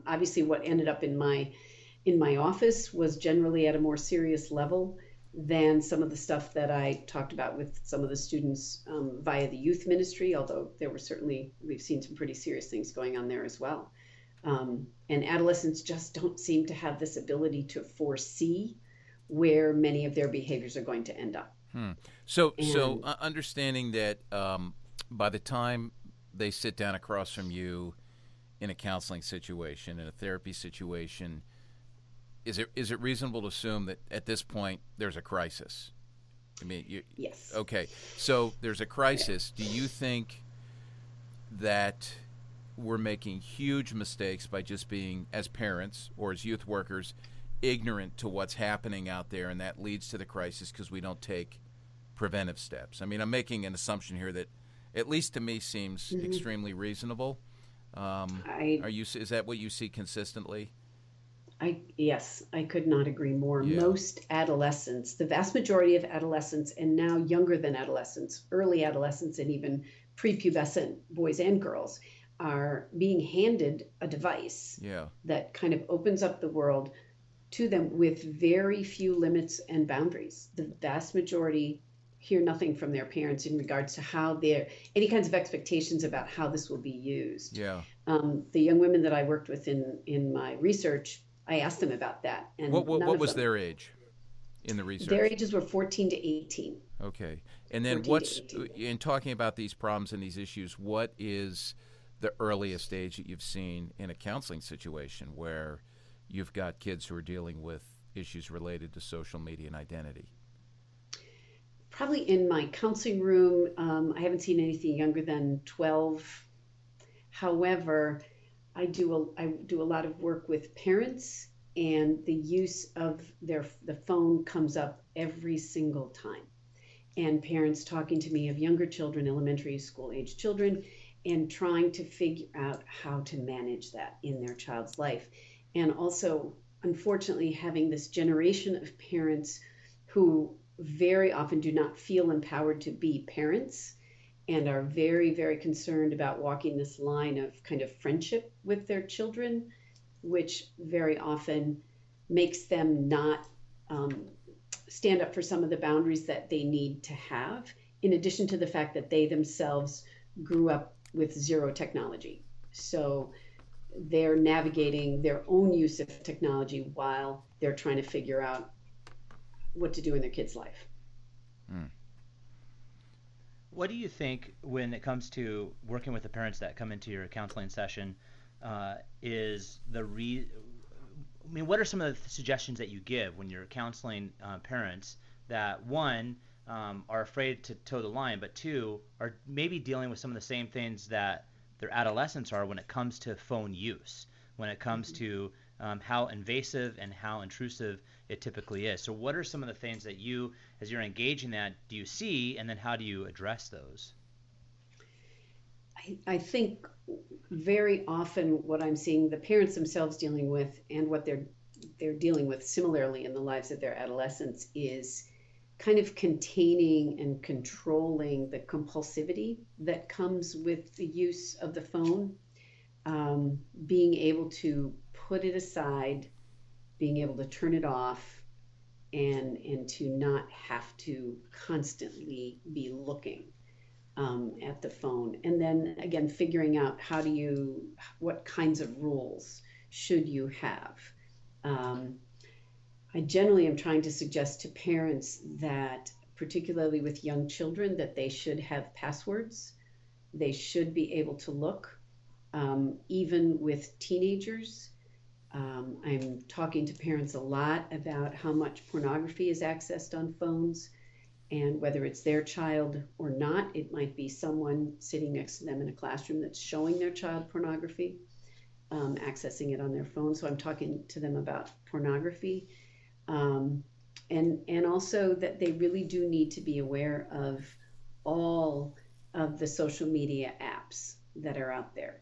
Obviously, what ended up in my office was generally at a more serious level than some of the stuff that I talked about with some of the students via the youth ministry, although we've seen some pretty serious things going on there as well. And adolescents just don't seem to have this ability to foresee where many of their behaviors are going to end up. So understanding that by the time they sit down across from you in a counseling situation, in a therapy situation, is it reasonable to assume that at this point there's a crisis? I mean, yes. Okay, so there's a crisis. Do you think that we're making huge mistakes by just being, as parents or as youth workers, ignorant to what's happening out there, and that leads to the crisis because we don't take preventive steps? I mean, I'm making an assumption here that, at least to me, seems extremely reasonable. Is that what you see consistently? Yes, I could not agree more. Yeah. Most adolescents, the vast majority of adolescents, and now younger than adolescents, early adolescents, and even prepubescent boys and girls, are being handed a device that kind of opens up the world to them with very few limits and boundaries. The vast majority hear nothing from their parents in regards to how any kinds of expectations about how this will be used. Yeah. The young women that I worked with in my research, I asked them about that. And what was their age in the research? Their ages were 14 to 18. Okay. And then in talking about these problems and these issues, what is the earliest age that you've seen in a counseling situation where you've got kids who are dealing with issues related to social media and identity? Probably in my counseling room, I haven't seen anything younger than 12. However, I do a lot of work with parents, and the use of the phone comes up every single time. And parents talking to me of younger children, elementary school age children, and trying to figure out how to manage that in their child's life. And also, unfortunately, having this generation of parents who very often do not feel empowered to be parents and are very, very concerned about walking this line of kind of friendship with their children, which very often makes them not stand up for some of the boundaries that they need to have, in addition to the fact that they themselves grew up with zero technology. So they're navigating their own use of technology while they're trying to figure out what to do in their kid's life. What do you think when it comes to working with the parents that come into your counseling session what are some of the suggestions that you give when you're counseling parents that, one, are afraid to toe the line, but two, are maybe dealing with some of the same things that their adolescents are when it comes to phone use, when it comes to how invasive and how intrusive it typically is? So what are some of the things that you, as you're engaging that, do you see, and then how do you address those? I think very often what I'm seeing the parents themselves dealing with, and what they're dealing with similarly in the lives of their adolescents, is kind of containing and controlling the compulsivity that comes with the use of the phone, being able to put it aside, being able to turn it off, and to not have to constantly be looking at the phone. And then again, figuring out what kinds of rules should you have. I generally am trying to suggest to parents that, particularly with young children, that they should have passwords. They should be able to look, even with teenagers. I'm talking to parents a lot about how much pornography is accessed on phones, and whether it's their child or not. It might be someone sitting next to them in a classroom that's showing their child pornography, accessing it on their phone. So I'm talking to them about pornography, and also that they really do need to be aware of all of the social media apps that are out there.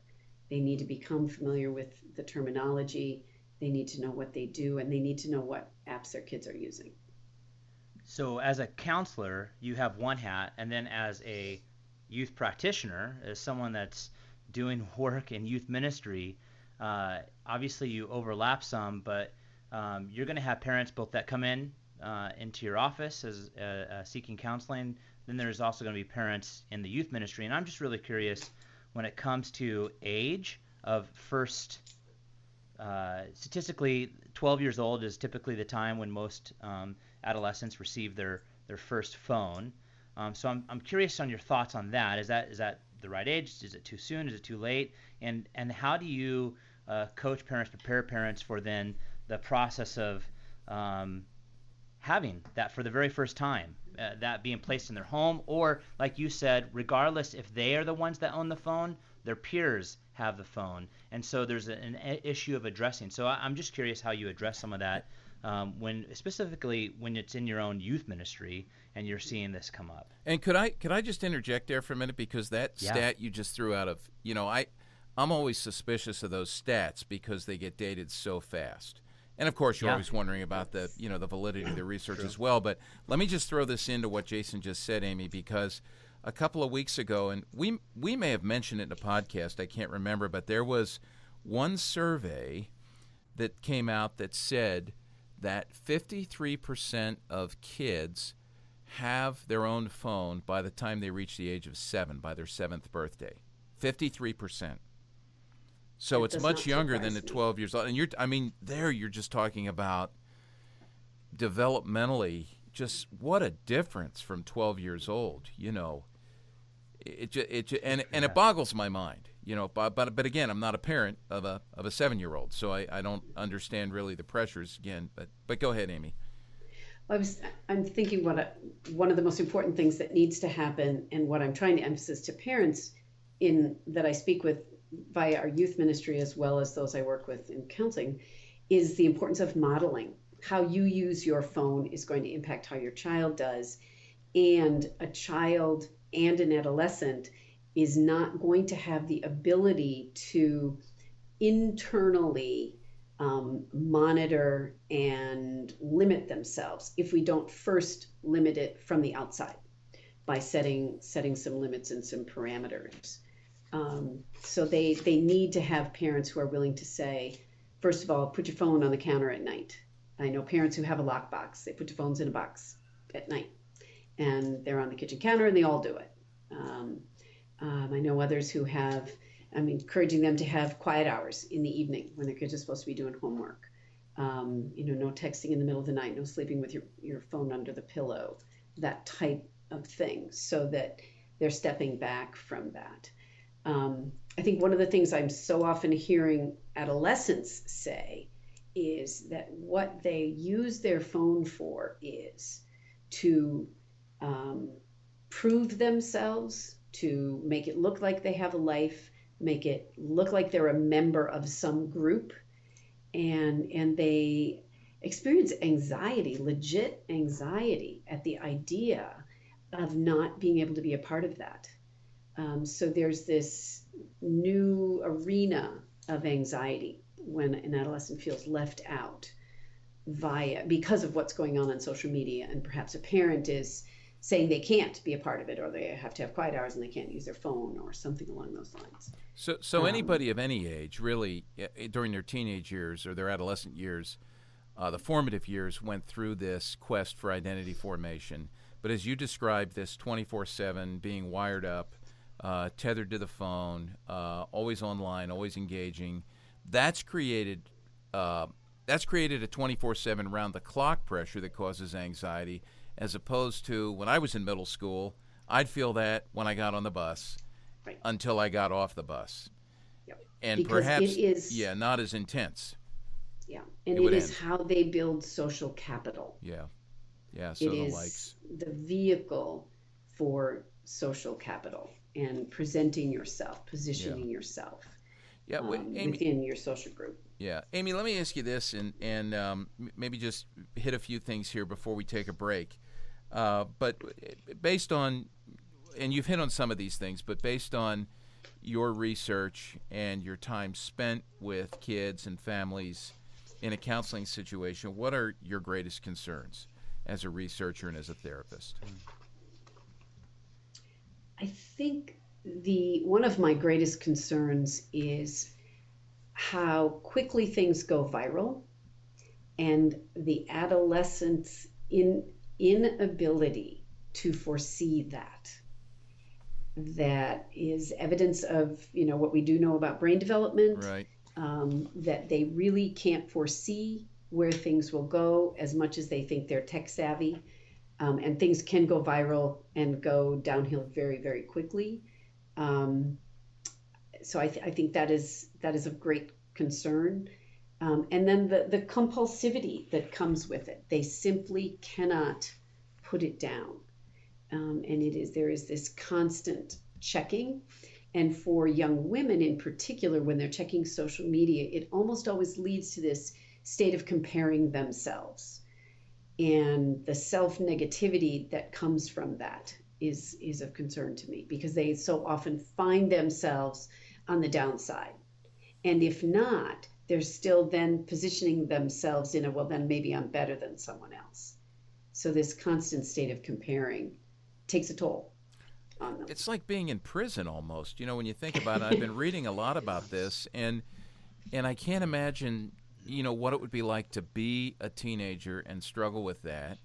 They need to become familiar with the terminology. They need to know what they do, and they need to know what apps their kids are using. So as a counselor, you have one hat, and then as a youth practitioner, as someone that's doing work in youth ministry, obviously you overlap some, but you're going to have parents both that come in into your office as seeking counseling. Then there's also going to be parents in the youth ministry, and I'm just really curious when it comes to age of first. Statistically, 12 years old is typically the time when most adolescents receive their first phone. So I'm curious on your thoughts on that. Is that the right age? Is it too soon? Is it too late? And how do you coach parents, prepare parents for then the process of having that for the very first time, that being placed in their home, or like you said, regardless if they are the ones that own the phone, their peers have the phone, and so there's an issue of addressing. So I'm just curious how you address some of that specifically when it's in your own youth ministry and you're seeing this come up. And could I just interject there for a minute, because that stat you just threw out of, I'm always suspicious of those stats because they get dated so fast. And of course, you're always wondering about the validity of the research as well. But let me just throw this into what Jason just said, Amy, because a couple of weeks ago, and we may have mentioned it in a podcast, I can't remember, but there was one survey that came out that said that 53% of kids have their own phone by the time they reach the age of 7, by their 7th birthday. 53%. So it's much younger than the 12 years old. And you're just talking about developmentally, just what a difference from 12 years old, It boggles my mind, But again, I'm not a parent of a 7-year-old, so I don't understand really the pressures again. But go ahead, Amy. I'm thinking one of the most important things that needs to happen, and what I'm trying to emphasize to parents that I speak with via our youth ministry as well as those I work with in counseling, is the importance of modeling. How you use your phone is going to impact how your child does, and a child and an adolescent is not going to have the ability to internally monitor and limit themselves if we don't first limit it from the outside by setting some limits and some parameters. So they need to have parents who are willing to say, first of all, put your phone on the counter at night. I know parents who have a lockbox. They put your phones in a box at night, and they're on the kitchen counter, and they all do it. I know others who I'm encouraging them to have quiet hours in the evening when their kids are supposed to be doing homework. No texting in the middle of the night, no sleeping with your phone under the pillow, that type of thing, so that they're stepping back from that. I think one of the things I'm so often hearing adolescents say is that what they use their phone for is to prove themselves, to make it look like they have a life, make it look like they're a member of some group, and they experience anxiety, legit anxiety at the idea of not being able to be a part of that. So there's this new arena of anxiety when an adolescent feels left out because of what's going on social media, and perhaps a parent is saying they can't be a part of it, or they have to have quiet hours and they can't use their phone, or something along those lines. So anybody of any age, really, during their teenage years or their adolescent years, the formative years, went through this quest for identity formation. But as you described, this 24/7 being wired up, tethered to the phone, always online, always engaging, that's created a 24/7 round-the-clock pressure that causes anxiety, as opposed to when I was in middle school, I'd feel that when I got on the bus until I got off the bus. Yep. And because perhaps, it is, not as intense. Yeah, and it is how they build social capital. Yeah, so it the is likes. The vehicle for social capital and presenting yourself, positioning yourself within your social group. Yeah. Amy, let me ask you this, and maybe just hit a few things here before we take a break. But based on, and you've hit on some of these things, but based on your research and your time spent with kids and families in a counseling situation, what are your greatest concerns as a researcher and as a therapist? I think one of my greatest concerns is how quickly things go viral, and the adolescent's inability to foresee that. That is evidence of, what we do know about brain development, Right. That they really can't foresee where things will go as much as they think they're tech savvy. And things can go viral and go downhill very, very quickly. So I think that is of great concern. And then the compulsivity that comes with it. They simply cannot put it down. And there is this constant checking. And for young women in particular, when they're checking social media, it almost always leads to this state of comparing themselves. And the self-negativity that comes from that is of concern to me, because they so often find themselves on the downside. And if not, they're still then positioning themselves in well, then maybe I'm better than someone else. So this constant state of comparing takes a toll on them. It's like being in prison almost. When you think about it, I've been reading a lot about this, and I can't imagine, what it would be like to be a teenager and struggle with that.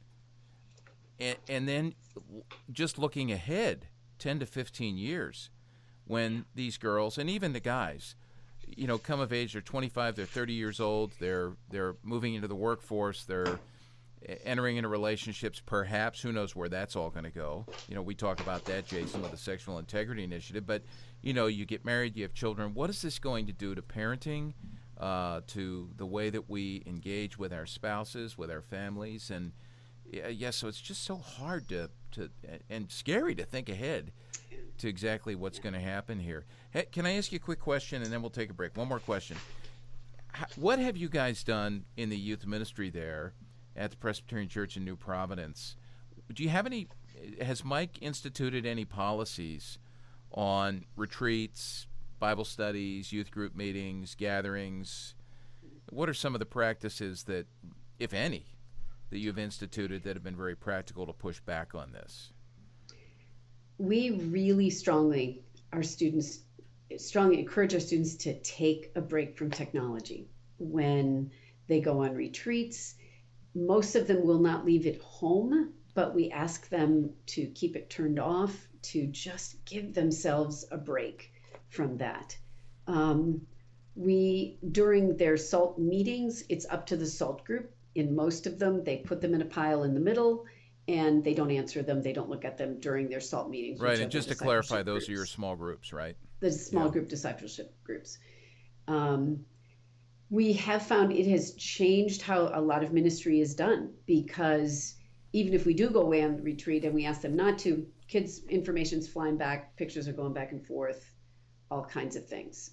And then just looking ahead 10 to 15 years when these girls, and even the guys, come of age, they're 25, they're 30 years old, they're moving into the workforce, they're entering into relationships, perhaps. Who knows where that's all going to go? We talk about that, Jason, with the Sexual Integrity Initiative. But, you get married, you have children. What is this going to do to parenting, to the way that we engage with our spouses, with our families? And, so it's just so hard to and scary to think ahead to exactly what's going to happen here. Hey, can I ask you a quick question, and then we'll take a break? One more question. What have you guys done in the youth ministry there at the Presbyterian Church in New Providence? Do you have has Mike instituted any policies on retreats, Bible studies, youth group meetings, gatherings? What are some of the practices that, if any, that you've instituted that have been very practical to push back on this? We really strongly encourage our students to take a break from technology when they go on retreats. Most of them will not leave it home, but we ask them to keep it turned off, to just give themselves a break from that. During their SALT meetings, it's up to the SALT group. In most of them, they put them in a pile in the middle, and they don't answer them. They don't look at them during their SALT meetings. Right, and just to clarify, those are your small groups, right? The small group discipleship groups. We have found it has changed how a lot of ministry is done, because even if we do go away on the retreat and we ask them not to, kids' information's flying back, pictures are going back and forth, all kinds of things.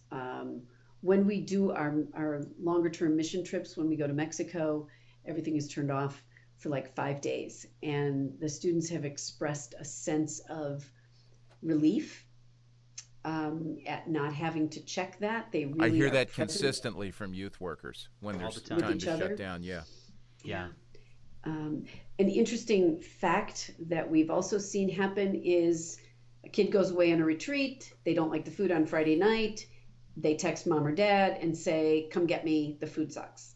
When we do our longer term mission trips, when we go to Mexico, everything is turned off for like 5 days. And the students have expressed a sense of relief at not having to check that. They really I hear that present. consistently from youth workers when there's the time. time With to each other. shut down. Yeah. An interesting fact that we've also seen happen is a kid goes away on a retreat. They don't like the food on Friday night. They text mom or dad and say, come get me, the food sucks.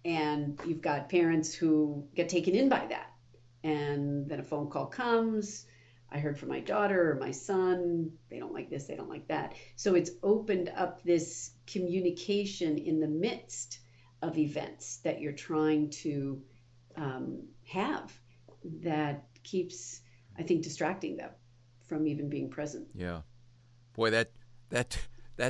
And you've got parents who get taken in by that. And then a phone call comes. I heard from my daughter or my son, they don't like this, they don't like that. So it's opened up this communication in the midst of events that you're trying to have that keeps, I think, distracting them from even being present. Yeah. Boy, that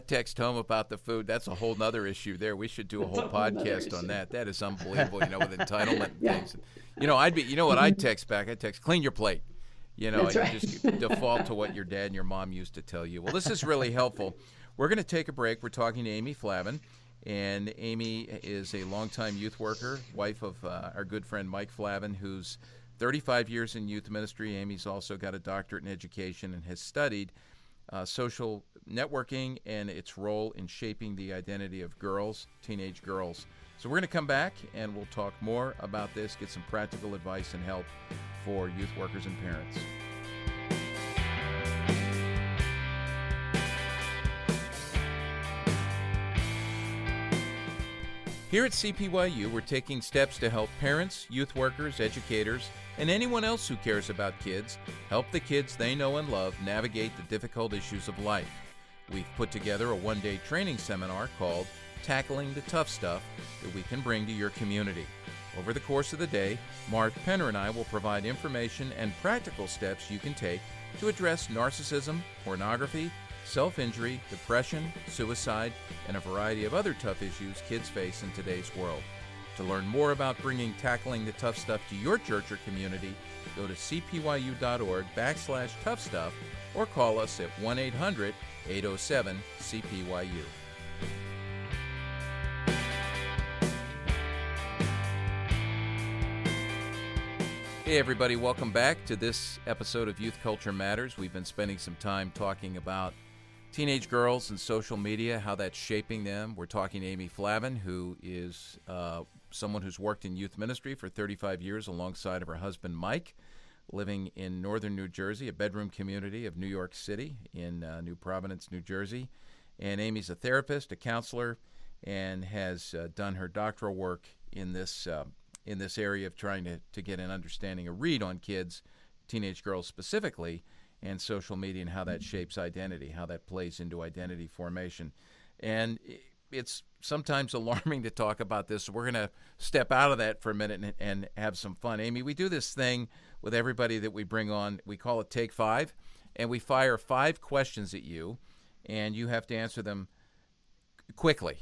text home about the food, that's a whole nother issue there. We should do a whole podcast on that. That is unbelievable, with entitlement and things. I'd text back? I'd text, clean your plate. That's right. Just default to what your dad and your mom used to tell you. Well, this is really helpful. We're going to take a break. We're talking to Amy Flavin, and Amy is a longtime youth worker, wife of our good friend Mike Flavin, who's 35 years in youth ministry. Amy's also got a doctorate in education and has studied social networking and its role in shaping the identity of girls, teenage girls, So we're going to come back and we'll talk more about this, get some practical advice and help for youth workers and parents. Here at CPYU, we're taking steps to help parents, youth workers, educators, and anyone else who cares about kids help the kids they know and love navigate the difficult issues of life. We've put together a one-day training seminar called Tackling the Tough Stuff that we can bring to your community. Over the course of the day, Mark Penner and I will provide information and practical steps you can take to address narcissism, pornography, self-injury, depression, suicide, and a variety of other tough issues kids face in today's world. To learn more about bringing Tackling the Tough Stuff to your church or community, go to cpyu.org/toughstuff or call us at 1-800-807-CPYU. Hey everybody, welcome back to this episode of Youth Culture Matters. We've been spending some time talking about teenage girls and social media, how that's shaping them. We're talking to Amy Flavin, who is someone who's worked in youth ministry for 35 years alongside of her husband Mike, living in northern New Jersey, a bedroom community of New York City in New Providence, New Jersey. And Amy's a therapist, a counselor, and has done her doctoral work in this area of trying to get an understanding, a read on kids, teenage girls specifically, and social media and how that shapes identity, how that plays into identity formation. And it's sometimes alarming to talk about this, so we're going to step out of that for a minute and have some fun. Amy, we do this thing with everybody that we bring on. We call it Take 5, and we fire 5 questions at you, and you have to answer them quickly.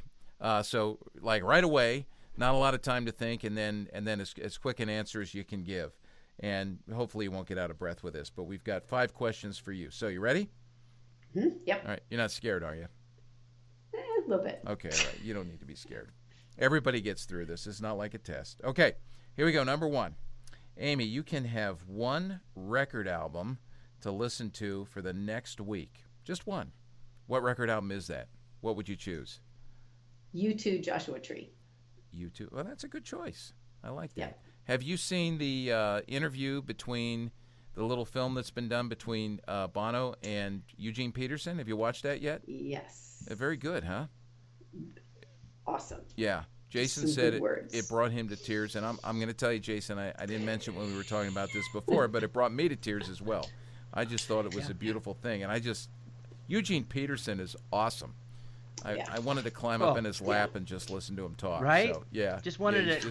So, like right away, not a lot of time to think, and then as quick an answer as you can give. And hopefully you won't get out of breath with this, but we've got 5 questions for you. So you ready? Mm-hmm. Yep. All right. You're not scared, are you? A little bit. Okay, all right. You don't need to be scared. Everybody gets through this. It's not like a test. Okay, here we go. Number 1. Amy, you can have one record album to listen to for the next week. Just one. What record album is that? What would you choose? U2 Joshua Tree. U2. Well, that's a good choice. I like that. Yeah. Have you seen the interview between the little film that's been done between Bono and Eugene Peterson? Have you watched that yet? Yes. Very good, huh? Awesome. Yeah. Jason said it brought him to tears, and I'm going to tell you, Jason, I didn't mention when we were talking about this before, but it brought me to tears as well. I just thought it was a beautiful thing, and Eugene Peterson is awesome. I wanted to climb up in his lap and just listen to him talk. Right? So, yeah. Just wanted to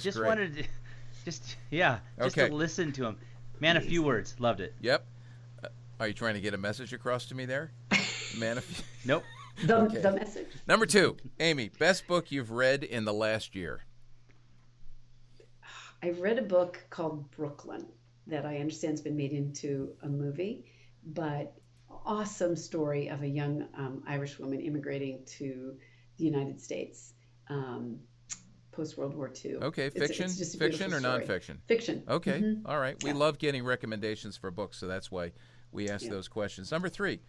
listen to him. Man, a few words. Loved it. Yep. Are you trying to get a message across to me there? Man, a few... Nope. The message. Number 2, Amy, best book you've read in the last year. I've read a book called Brooklyn that I understand has been made into a movie, but awesome story of a young Irish woman immigrating to the United States post-World War II. Okay, fiction? It's just a fiction or story. nonfiction? Fiction. Okay, Mm-hmm. all right. We Yeah. love getting recommendations for books, so that's why we ask those questions. Number 3,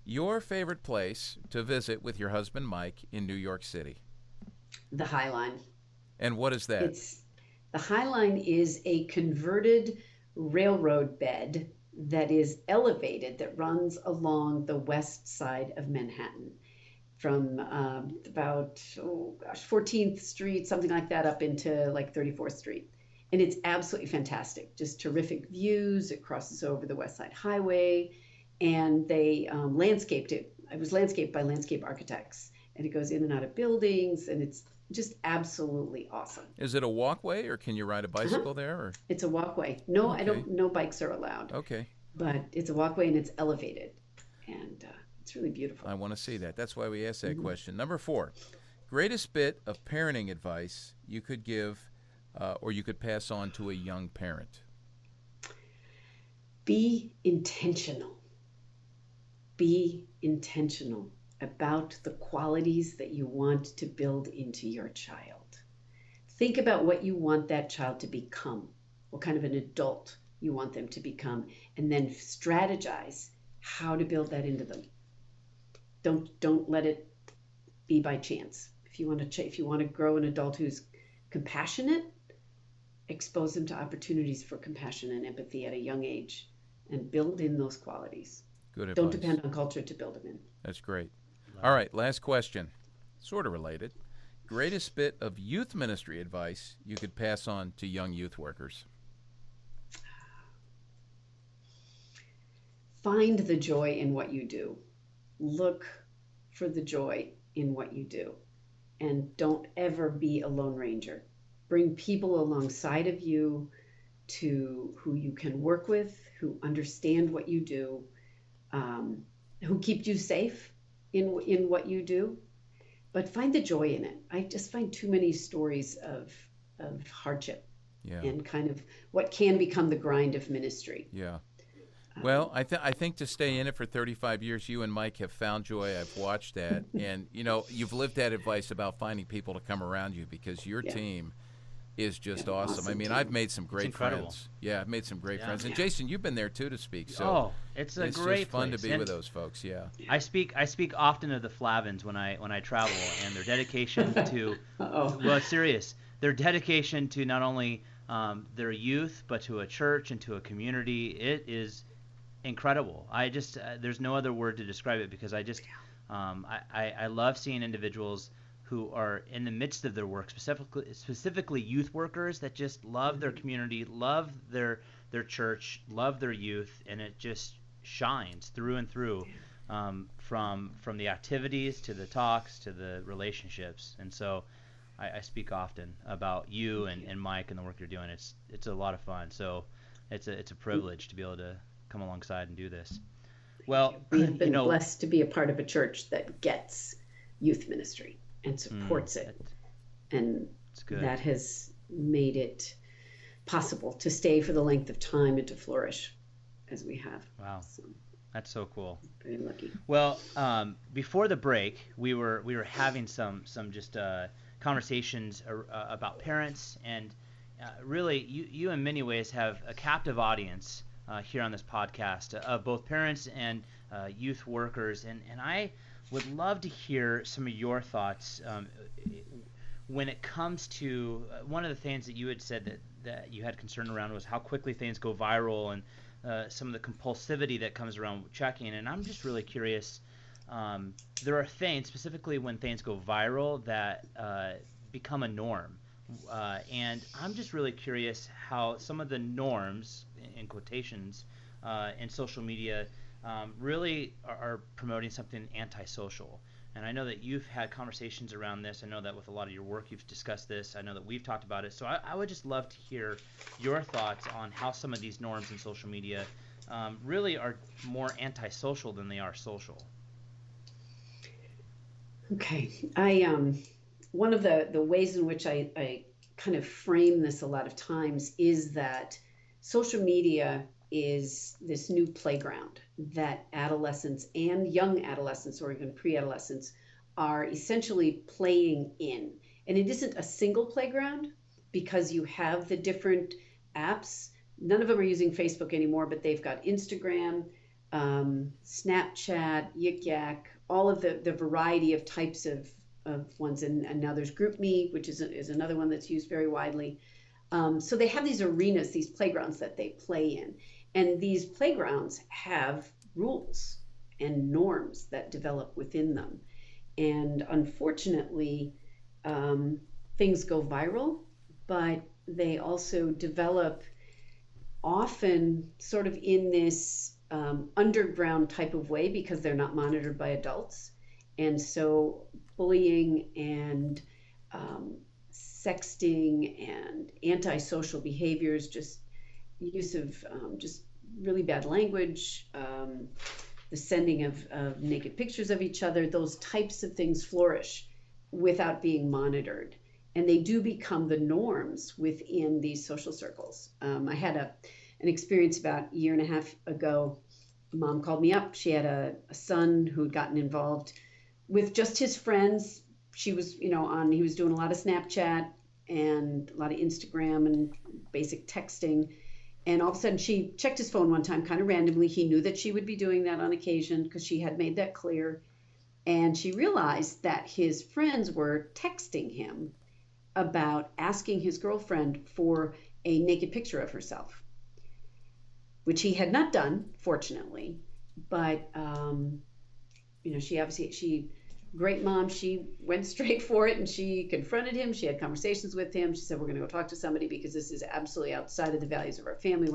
your favorite place to visit with your husband, Mike, in New York City. The High Line. And what is that? The High Line is a converted railroad bed that is elevated, that runs along the west side of Manhattan from about 14th Street, something like that, up into like 34th Street. And it's absolutely fantastic. Just terrific views. It crosses over the West Side Highway, and they landscaped it. It was landscaped by landscape architects, and it goes in and out of buildings, and it's just absolutely awesome. Is it a walkway, or can you ride a bicycle there? Or? It's a walkway. No, Okay. No bikes are allowed. Okay. But it's a walkway, and it's elevated, and it's really beautiful. I want to see that. That's why we asked that question. Number 4, greatest bit of parenting advice you could give or you could pass on to a young parent. Be intentional. Be intentional about the qualities that you want to build into your child. Think about what you want that child to become, what kind of an adult you want them to become, and then strategize how to build that into them. Don't let it be by chance. If you want to grow an adult who's compassionate, expose them to opportunities for compassion and empathy at a young age, and build in those qualities. Good advice. Don't depend on culture to build them in. That's great. All right, last question. Sort of related. Greatest bit of youth ministry advice you could pass on to young youth workers? Find the joy in what you do. Look for the joy in what you do. And don't ever be a lone ranger. Bring people alongside of you to who you can work with, who understand what you do, who keep you safe in what you do. But find the joy in it. I just find too many stories of hardship and kind of what can become the grind of ministry. Yeah. Well, I think to stay in it for 35 years, you and Mike have found joy. I've watched that. And, you've lived that advice about finding people to come around you, because your team is just awesome. I mean, team. I've made some great friends. Yeah, I've made some great friends. And Jason, you've been there too to speak. So it's a it's great just fun place. to be with those folks. Yeah. I speak often of the Flavins when I travel, and their dedication to well, it's serious. Their dedication to not only their youth, but to a church and to a community. It is incredible. I just there's no other word to describe it, because I love seeing individuals who are in the midst of their work, specifically youth workers that just love their community, love their church, love their youth, and it just shines through and through, from the activities to the talks to the relationships. And so I speak often about you and Mike and the work you're doing. It's a lot of fun. So it's a privilege to be able to come alongside and do this. Well, we've been blessed to be a part of a church that gets youth ministry and supports it. And that has made it possible to stay for the length of time and to flourish as we have. Wow. So, that's so cool. very lucky. Well, before the break, we were having some just conversations about parents, and really you in many ways have a captive audience here on this podcast of both parents and youth workers, and I would love to hear some of your thoughts when it comes to one of the things that you had said that you had concern around was how quickly things go viral, and some of the compulsivity that comes around checking. And I'm just really curious. There are things, specifically when things go viral, that become a norm. And I'm just really curious how some of the norms, in quotations, in social media really are promoting something antisocial. And I know that you've had conversations around this. I know that with a lot of your work you've discussed this. I know that we've talked about it. So I would just love to hear your thoughts on how some of these norms in social media really are more antisocial than they are social. Okay. One of the ways in which I kind of frame this a lot of times is that social media is this new playground that adolescents and young adolescents, or even pre-adolescents, are essentially playing in. And it isn't a single playground, because you have the different apps. None of them are using Facebook anymore, but they've got Instagram, Snapchat, Yik Yak, all of the variety of types of ones. And now there's GroupMe, which is another one that's used very widely. So they have these arenas, these playgrounds that they play in. And these playgrounds have rules and norms that develop within them. And unfortunately, things go viral, but they also develop often sort of in this underground type of way, because they're not monitored by adults. And so bullying and sexting and antisocial behaviors, just use of just really bad language, the sending of naked pictures of each other, those types of things flourish without being monitored. And they do become the norms within these social circles. I had an experience about a year and a half ago. Mom called me up. She had a son who'd gotten involved with just his friends. She was, he was doing a lot of Snapchat and a lot of Instagram and basic texting. And all of a sudden she checked his phone one time, kind of randomly. He knew that she would be doing that on occasion because she had made that clear. And she realized that his friends were texting him about asking his girlfriend for a naked picture of herself, which he had not done, fortunately. But she great mom, she went straight for it, and she confronted him. She had conversations with him. She said, we're going to go talk to somebody because this is absolutely outside of the values of our family.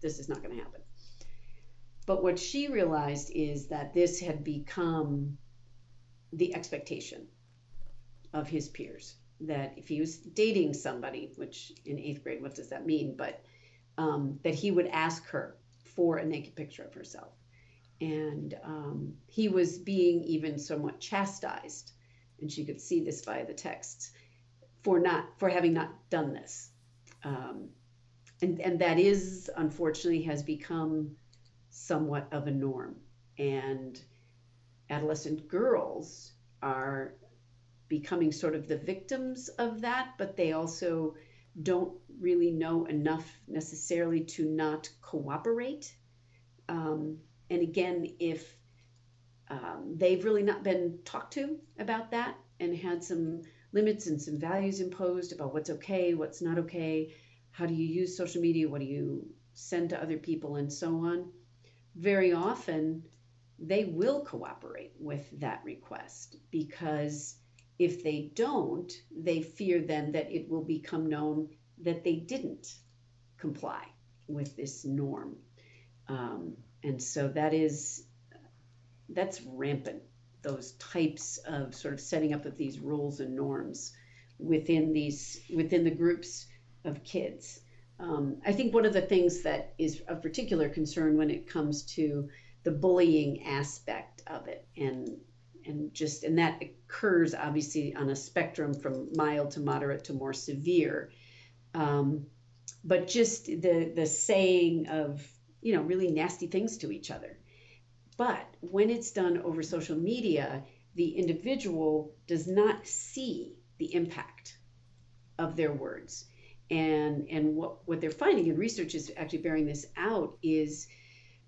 This is not going to happen. But what she realized is that this had become the expectation of his peers, that if he was dating somebody, which in 8th grade, what does that mean? But that he would ask her for a naked picture of herself. And he was being even somewhat chastised, and she could see this via the texts, for having not done this. And that is, unfortunately, has become somewhat of a norm. And adolescent girls are becoming sort of the victims of that, but they also don't really know enough necessarily to not cooperate. And again, if they've really not been talked to about that and had some limits and some values imposed about what's okay, what's not okay, how do you use social media, what do you send to other people, and so on, very often they will cooperate with that request, because if they don't, they fear then that it will become known that they didn't comply with this norm. And so that's rampant, those types of sort of setting up of these rules and norms within the groups of kids. I think one of the things that is of particular concern when it comes to the bullying aspect of it, and that occurs obviously on a spectrum from mild to moderate to more severe, but just the saying of really nasty things to each other. But when it's done over social media, the individual does not see the impact of their words. And what they're finding, and research is actually bearing this out, is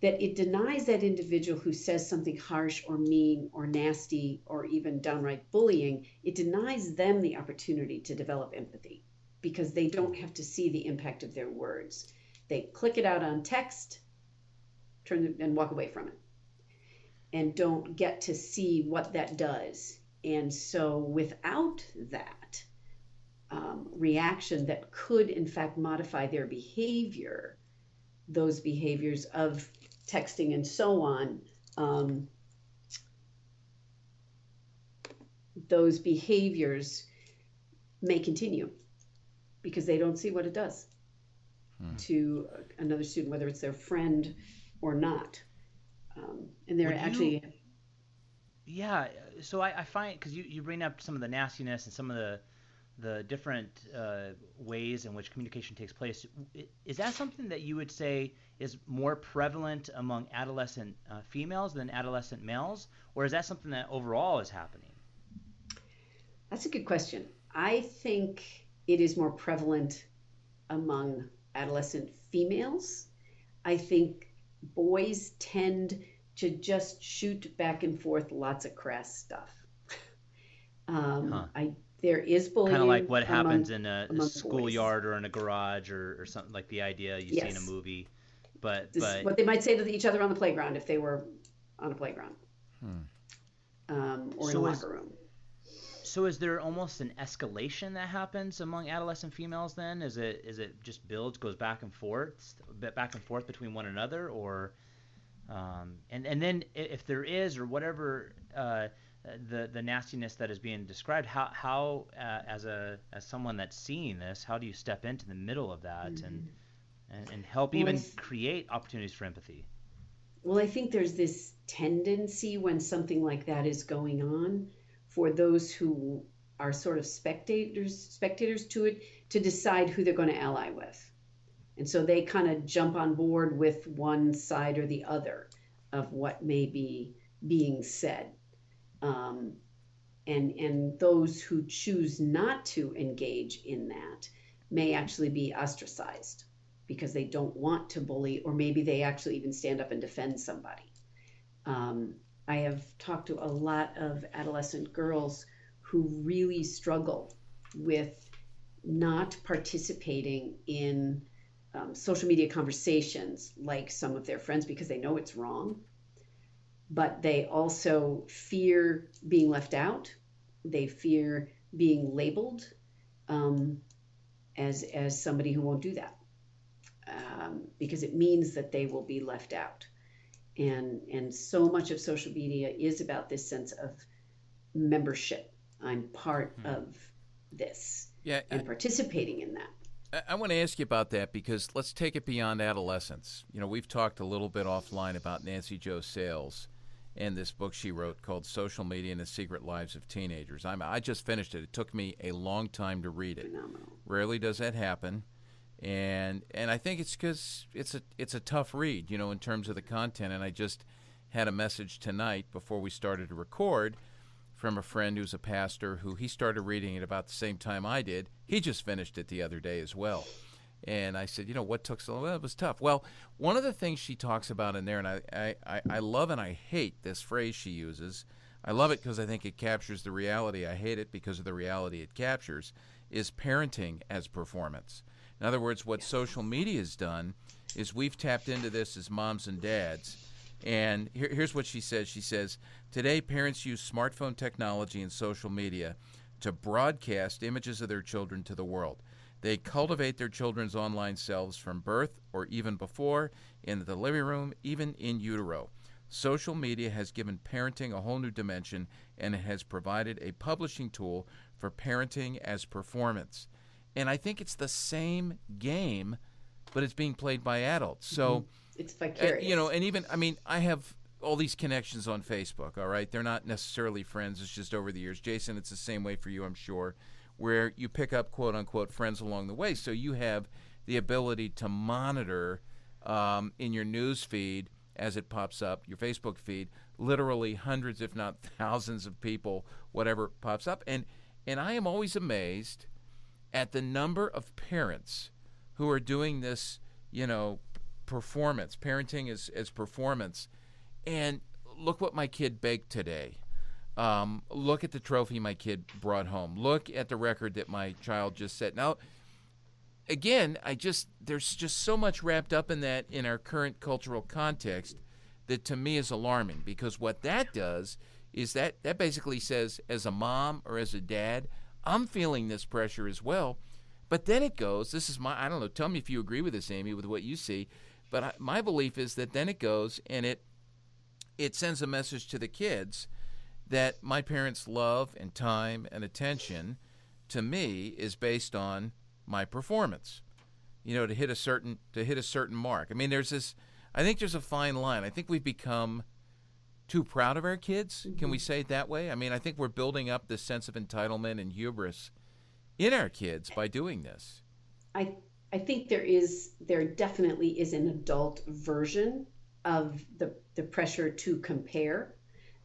that it denies that individual who says something harsh or mean or nasty or even downright bullying, it denies them the opportunity to develop empathy, because they don't have to see the impact of their words. They click it out on text, and walk away from it, and don't get to see what that does. And so without that reaction that could in fact modify their behavior, those behaviors of texting and so on, those behaviors may continue because they don't see what it does to another student, whether it's their friend or not. And they're Yeah, so I find, because you bring up some of the nastiness and some of the different ways in which communication takes place. Is that something that you would say is more prevalent among adolescent females than adolescent males, or is that something that overall is happening? That's a good question. I think it is more prevalent among adolescent females. I think boys tend to just shoot back and forth lots of crass stuff. There is bullying. Kind of like what happens in a boys. schoolyard or in a garage or something, like the idea you see in a movie. But what they might say to each other on the playground if they were on a playground, or in a locker room. So is there almost an escalation that happens among adolescent females then? Is it just builds, goes back and forth between one another, or and then if there is, or whatever the nastiness that is being described, how as someone that's seeing this, how do you step into the middle of that and help even create opportunities for empathy? Well, I think there's this tendency when something like that is going on for those who are sort of spectators to it, to decide who they're going to ally with. And so they kind of jump on board with one side or the other of what may be being said. And those who choose not to engage in that may actually be ostracized because they don't want to bully, or maybe they actually even stand up and defend somebody. I have talked to a lot of adolescent girls who really struggle with not participating in social media conversations like some of their friends because they know it's wrong, but they also fear being left out. They fear being labeled as somebody who won't do that because it means that they will be left out. And so much of social media is about this sense of membership. I'm part of this and participating in that. I want to ask you about that because let's take it beyond adolescence. You know, we've talked a little bit offline about Nancy Jo Sales and this book she wrote called Social Media and the Secret Lives of Teenagers. I just finished it. It took me a long time to read it. Phenomenal. Rarely does that happen. And I think it's because it's a tough read, you know, in terms of the content. And I just had a message tonight before we started to record from a friend who's a pastor who he started reading it about the same time I did. He just finished it the other day as well. And I said, you know, what took so long? Well, it was tough. Well, one of the things she talks about in there, and I love and I hate this phrase she uses. I love it because I think it captures the reality. I hate it because of the reality it captures, is parenting as performance. In other words, what social media has done is we've tapped into this as moms and dads. And here's what she says. She says, today parents use smartphone technology and social media to broadcast images of their children to the world. They cultivate their children's online selves from birth or even before, in the living room, even in utero. Social media has given parenting a whole new dimension, and it has provided a publishing tool for parenting as performance. And I think it's the same game, but it's being played by adults. So it's vicarious. You know, and even, I mean, I have all these connections on Facebook, all right? They're not necessarily friends. It's just over the years. Jason, it's the same way for you, I'm sure, where you pick up, quote-unquote, friends along the way. So you have the ability to monitor in your news feed as it pops up, your Facebook feed, literally hundreds, if not thousands of people, whatever pops up. And I am always amazed at the number of parents who are doing this, you know, performance, parenting as performance. And look what my kid baked today. Look at the trophy my kid brought home. Look at the record that my child just set. Now, again, there's just so much wrapped up in that in our current cultural context that to me is alarming, because what that does is that basically says, as a mom or as a dad, I'm feeling this pressure as well. But then it goes, this is I don't know, tell me if you agree with this, Amy, with what you see, but my belief is that then it goes and it sends a message to the kids that my parents' love and time and attention to me is based on my performance, you know, to hit a certain mark. I mean, I think there's a fine line. I think we've become too proud of our kids. Can we say it that way? I mean, I think we're building up this sense of entitlement and hubris in our kids by doing this. I think there definitely is an adult version of the pressure to compare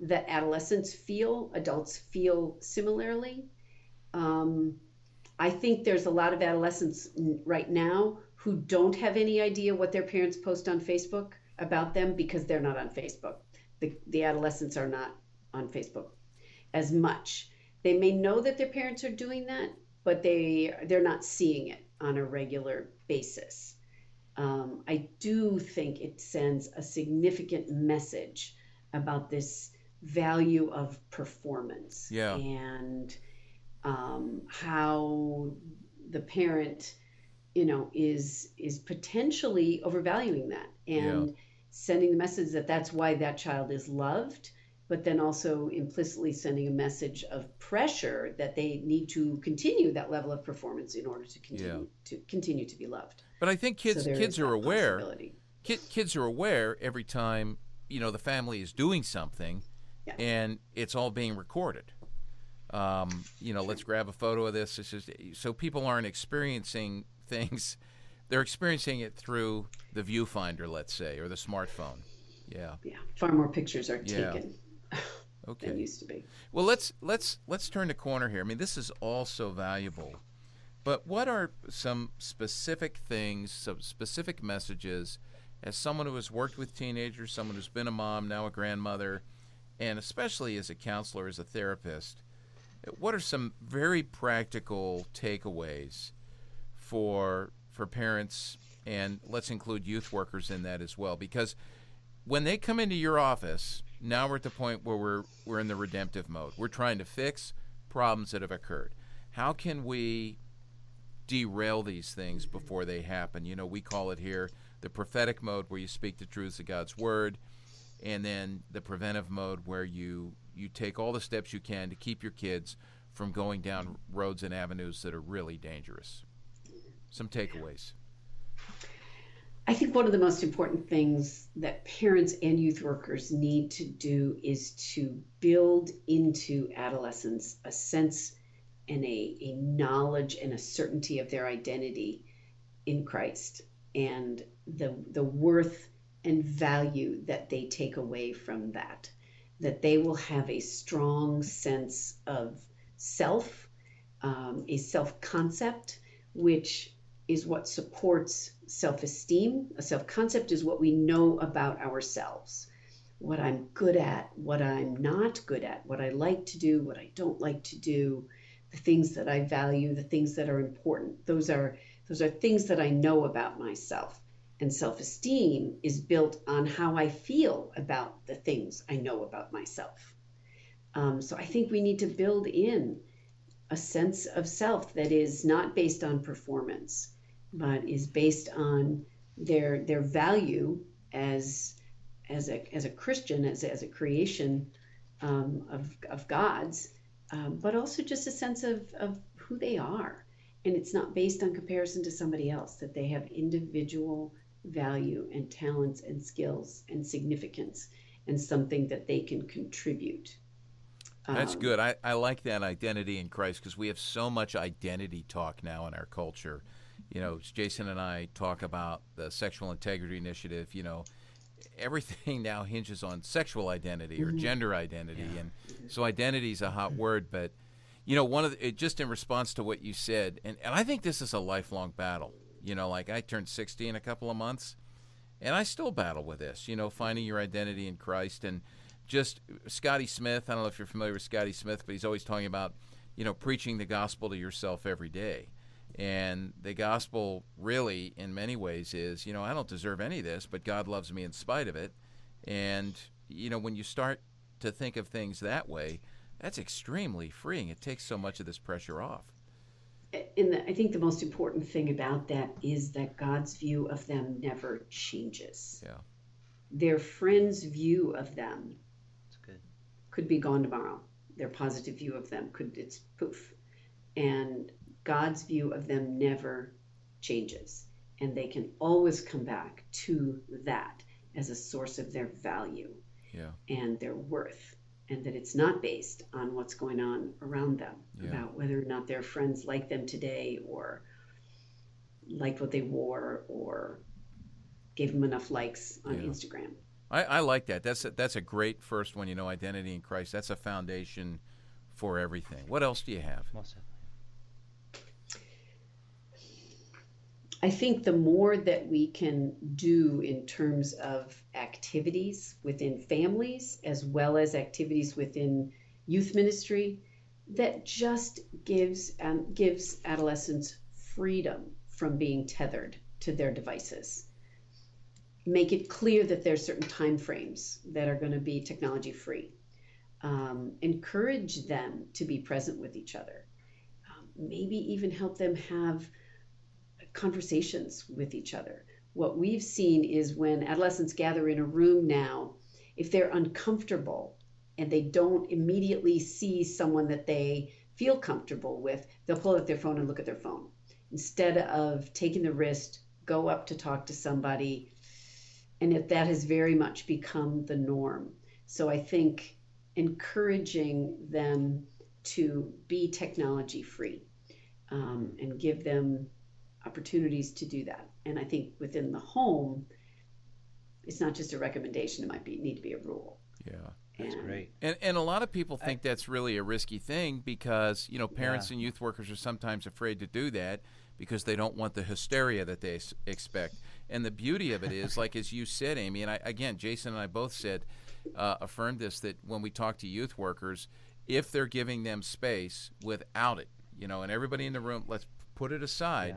that adolescents feel, adults feel similarly. I think there's a lot of adolescents right now who don't have any idea what their parents post on Facebook about them because they're not on Facebook. The adolescents are not on Facebook as much. They may know that their parents are doing that, but they're not seeing it on a regular basis. I do think it sends a significant message about this value of performance and how the parent, you know, is potentially overvaluing that and sending the message that that's why that child is loved, but then also implicitly sending a message of pressure that they need to continue that level of performance in order to continue to be loved. But I think kids are aware. Kids are aware every time, you know, the family is doing something, and it's all being recorded. You know, let's grab a photo of this. It's just, so people aren't experiencing things. They're experiencing it through the viewfinder, let's say, or the smartphone. Yeah. Far more pictures are taken than used to be. Well, let's turn the corner here. I mean, this is all so valuable. But what are some specific things, some specific messages, as someone who has worked with teenagers, someone who's been a mom, now a grandmother, and especially as a counselor, as a therapist, What are some very practical takeaways for parents, and let's include youth workers in that as well? Because when they come into your office, now we're at the point where we're in the redemptive mode. We're trying to fix problems that have occurred. How can we derail these things before they happen? You know, we call it here the prophetic mode, where you speak the truths of God's word, and then the preventive mode, where you take all the steps you can to keep your kids from going down roads and avenues that are really dangerous. Some takeaways. I think one of the most important things that parents and youth workers need to do is to build into adolescents a sense and a knowledge and a certainty of their identity in Christ, and the worth and value that they take away from that they will have a strong sense of self, a self-concept, which is what supports self-esteem. A self-concept is what we know about ourselves, what I'm good at, what I'm not good at, what I like to do, what I don't like to do, the things that I value, the things that are important. Those are things that I know about myself. And self-esteem is built on how I feel about the things I know about myself. So I think we need to build in a sense of self that is not based on performance, but is based on their value as a Christian, as a creation of God's, but also just a sense of who they are. And it's not based on comparison to somebody else, that they have individual value and talents and skills and significance and something that they can contribute. That's good. I like that identity in Christ, because we have so much identity talk now in our culture. You know, Jason and I talk about the Sexual Integrity Initiative. You know, everything now hinges on sexual identity or gender identity. Yeah. And so identity is a hot word. But, you know, just in response to what you said, and I think this is a lifelong battle. You know, like I turned 60 in a couple of months, and I still battle with this, you know, finding your identity in Christ. And just Scotty Smith, I don't know if you're familiar with Scotty Smith, but he's always talking about, you know, preaching the gospel to yourself every day. And the gospel really, in many ways, is, you know, I don't deserve any of this, but God loves me in spite of it. And, you know, when you start to think of things that way, that's extremely freeing. It takes so much of this pressure off. And I think the most important thing about that is that God's view of them never changes. Yeah. Their friends' view of them could be gone tomorrow. Their positive view of them it's poof. And God's view of them never changes. And they can always come back to that as a source of their value and their worth. And that it's not based on what's going on around them, about whether or not their friends like them today, or liked what they wore, or gave them enough likes on Instagram. I like that. That's a great first one, you know, identity in Christ. That's a foundation for everything. What else do you have? Most definitely. I think the more that we can do in terms of activities within families, as well as activities within youth ministry, that just gives adolescents freedom from being tethered to their devices. Make it clear that there's certain time frames that are going to be technology free. Encourage them to be present with each other. Maybe even help them have conversations with each other. What we've seen is when adolescents gather in a room now, if they're uncomfortable and they don't immediately see someone that they feel comfortable with, they'll pull out their phone and look at their phone. Instead of taking the risk, go up to talk to somebody, and that has very much become the norm. So I think encouraging them to be technology free and give them opportunities to do that. And I think within the home, it's not just a recommendation, it might need to be a rule. Yeah. That's great. And a lot of people think that's really a risky thing, because, you know, parents and youth workers are sometimes afraid to do that because they don't want the hysteria that they expect. And the beauty of it is, like as you said, Amy, and again, Jason and I both said, affirmed this, that when we talk to youth workers, if they're giving them space without it, and everybody in the room, let's put it aside,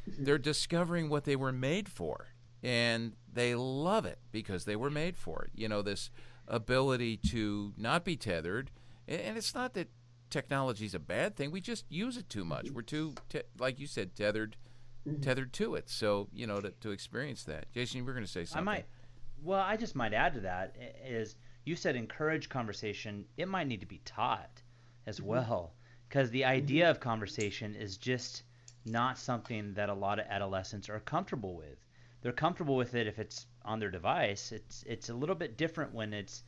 they're discovering what they were made for, and they love it because they were made for it. This ability to not be tethered, and it's not that technology is a bad thing. We just use it too much. We're too, like you said, tethered to it. So, to experience that. Jason, you were going to say something. I just might add to that is you said encourage conversation. It might need to be taught as well, because the idea of conversation is just not something that a lot of adolescents are comfortable with. They're comfortable with it if it's on their device. It's a little bit different when it's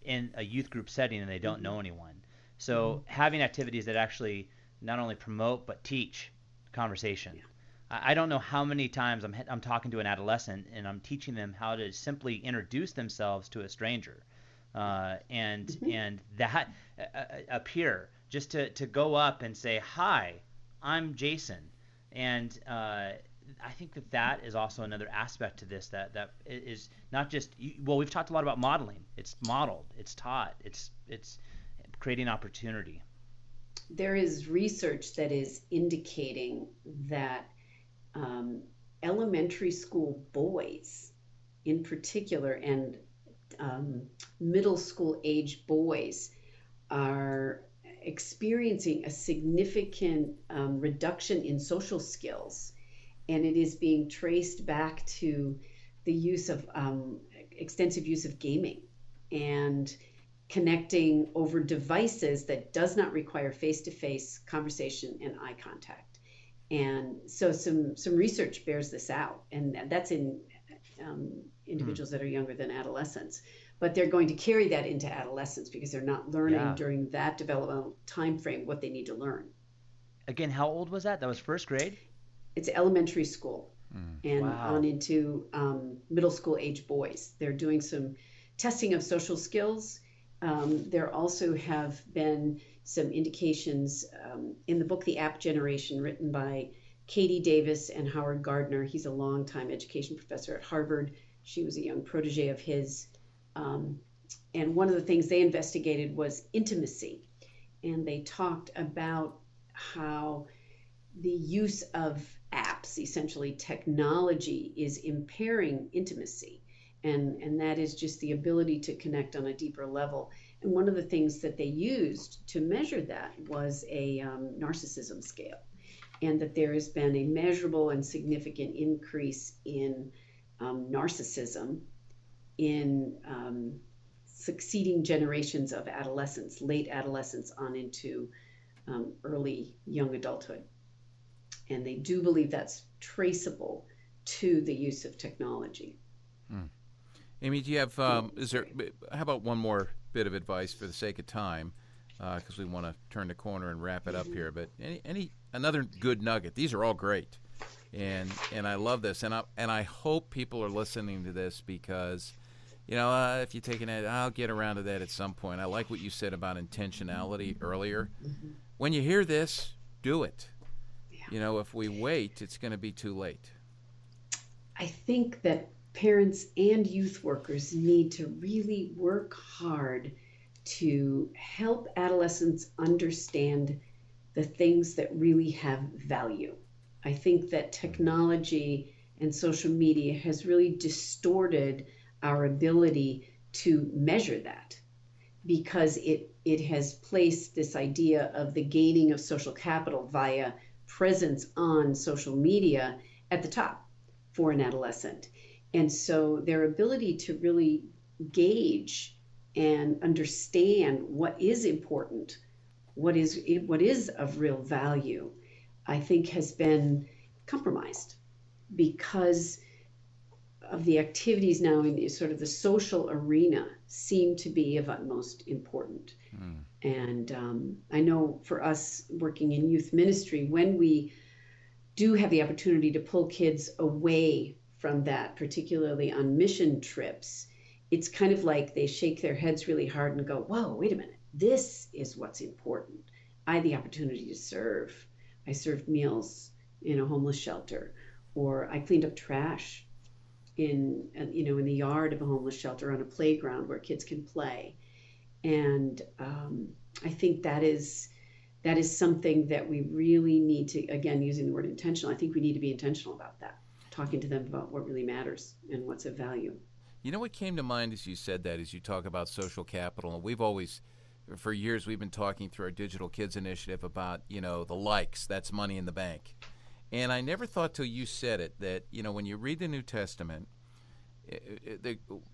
in a youth group setting and they don't know anyone. So having activities that actually not only promote but teach conversation. I don't know how many times I'm talking to an adolescent and I'm teaching them how to simply introduce themselves to a stranger, and that up here, just to go up and say, "Hi, I'm Jason," and I think that is also another aspect to this that is not just we've talked a lot about modeling. It's modeled, it's taught, it's creating opportunity. There is research that is indicating that elementary school boys in particular and middle school age boys are experiencing a significant reduction in social skills, and it is being traced back to the use of extensive use of gaming and connecting over devices that does not require face-to-face conversation and eye contact. And so some research bears this out, and that's in individuals that are younger than adolescents. But they're going to carry that into adolescence because they're not learning during that developmental time frame what they need to learn. Again, how old was that? That was first grade? It's elementary school and on into middle school age boys. They're doing some testing of social skills. There also have been some indications in the book, The App Generation, written by Katie Davis and Howard Gardner. He's a longtime education professor at Harvard. She was a young protege of his. And one of the things they investigated was intimacy. And they talked about how the use of apps, essentially technology, is impairing intimacy. And that is just the ability to connect on a deeper level. And one of the things that they used to measure that was a narcissism scale, and that there has been a measurable and significant increase in narcissism in succeeding generations of adolescents, late adolescence on into early young adulthood. And they do believe that's traceable to the use of technology. Amy, do you have, how about one more bit of advice for the sake of time, because we want to turn the corner and wrap it up here, but another good nugget. These are all great, and I love this, and I hope people are listening to this because, if you're taking it, I'll get around to that at some point. I like what you said about intentionality earlier. When you hear this, do it. If we wait, it's going to be too late. I think that parents and youth workers need to really work hard to help adolescents understand the things that really have value. I think that technology and social media has really distorted our ability to measure that, because it has placed this idea of the gaining of social capital via presence on social media at the top for an adolescent. And so their ability to really gauge and understand what is important, what is of real value, I think has been compromised because of the activities now in sort of the social arena seem to be of utmost importance. And I know for us working in youth ministry, when we do have the opportunity to pull kids away from that, particularly on mission trips, it's kind of like they shake their heads really hard and go, whoa, wait a minute, this is what's important. I had the opportunity to serve. I served meals in a homeless shelter, or I cleaned up trash in the yard of a homeless shelter on a playground where kids can play. And I think that is something that we really need to, again, using the word intentional, I think we need to be intentional about that, talking to them about what really matters and what's of value. You know what came to mind as you said that, as you talk about social capital, and we've always, for years, we've been talking through our Digital Kids Initiative about, the likes, that's money in the bank. And I never thought till you said it that, when you read the New Testament,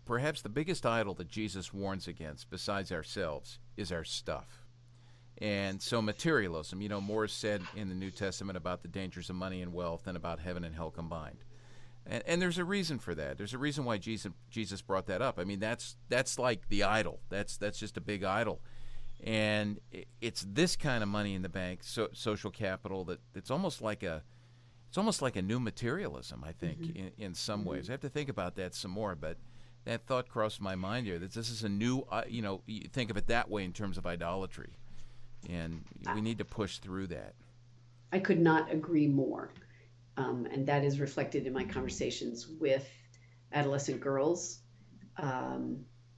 perhaps the biggest idol that Jesus warns against, besides ourselves, is our stuff. And so materialism, more is said in the New Testament about the dangers of money and wealth than about heaven and hell combined. And there's a reason for that. There's a reason why Jesus brought that up. I mean, that's like the idol. That's just a big idol. And it's this kind of money in the bank, social capital, it's almost like a new materialism, I think, in some ways. I have to think about that some more, but that thought crossed my mind here, that this is a new, you think of it that way in terms of idolatry. And we need to push through that. I could not agree more. And that is reflected in my conversations with adolescent girls,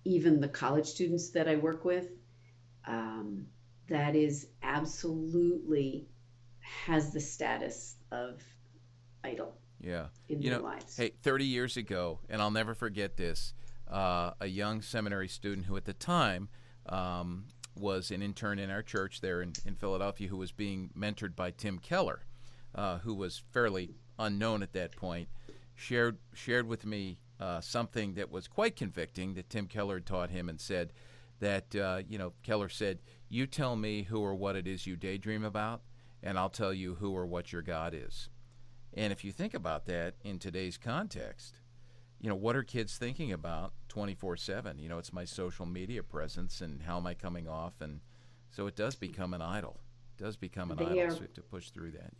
even the college students that I work with. That is absolutely has the status of idol in their lives. Hey, 30 years ago, and I'll never forget this, a young seminary student who at the time was an intern in our church there in Philadelphia, who was being mentored by Tim Keller, who was fairly unknown at that point, shared with me something that was quite convicting that Tim Keller had taught him, and said that, Keller said, "You tell me who or what it is you daydream about, and I'll tell you who or what your God is." And if you think about that in today's context, what are kids thinking about 24/7? It's my social media presence and how am I coming off? And so it does become an idol. It does become an idol, so we have to push through that,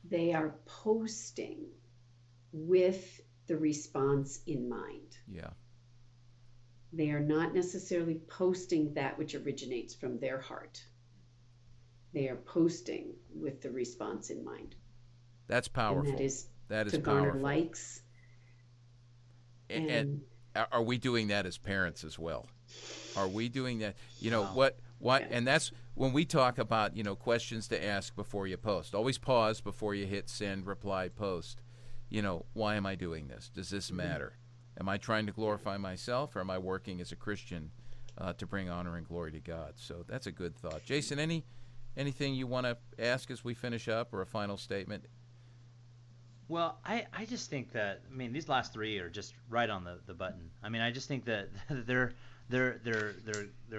They are posting with the response in mind. Yeah. They are not necessarily posting that which originates from their heart. They are posting with the response in mind. That's powerful. And that is to garner powerful. Likes. And are we doing that as parents as well? Are we doing that? What? And that's when we talk about, questions to ask before you post. Always pause before you hit send, reply, post. Why am I doing this? Does this matter? Am I trying to glorify myself, or am I working as a Christian to bring honor and glory to God? So that's a good thought. Jason, anything you want to ask as we finish up, or a final statement? Well, I just think that, these last three are just right on the button. I just think that they're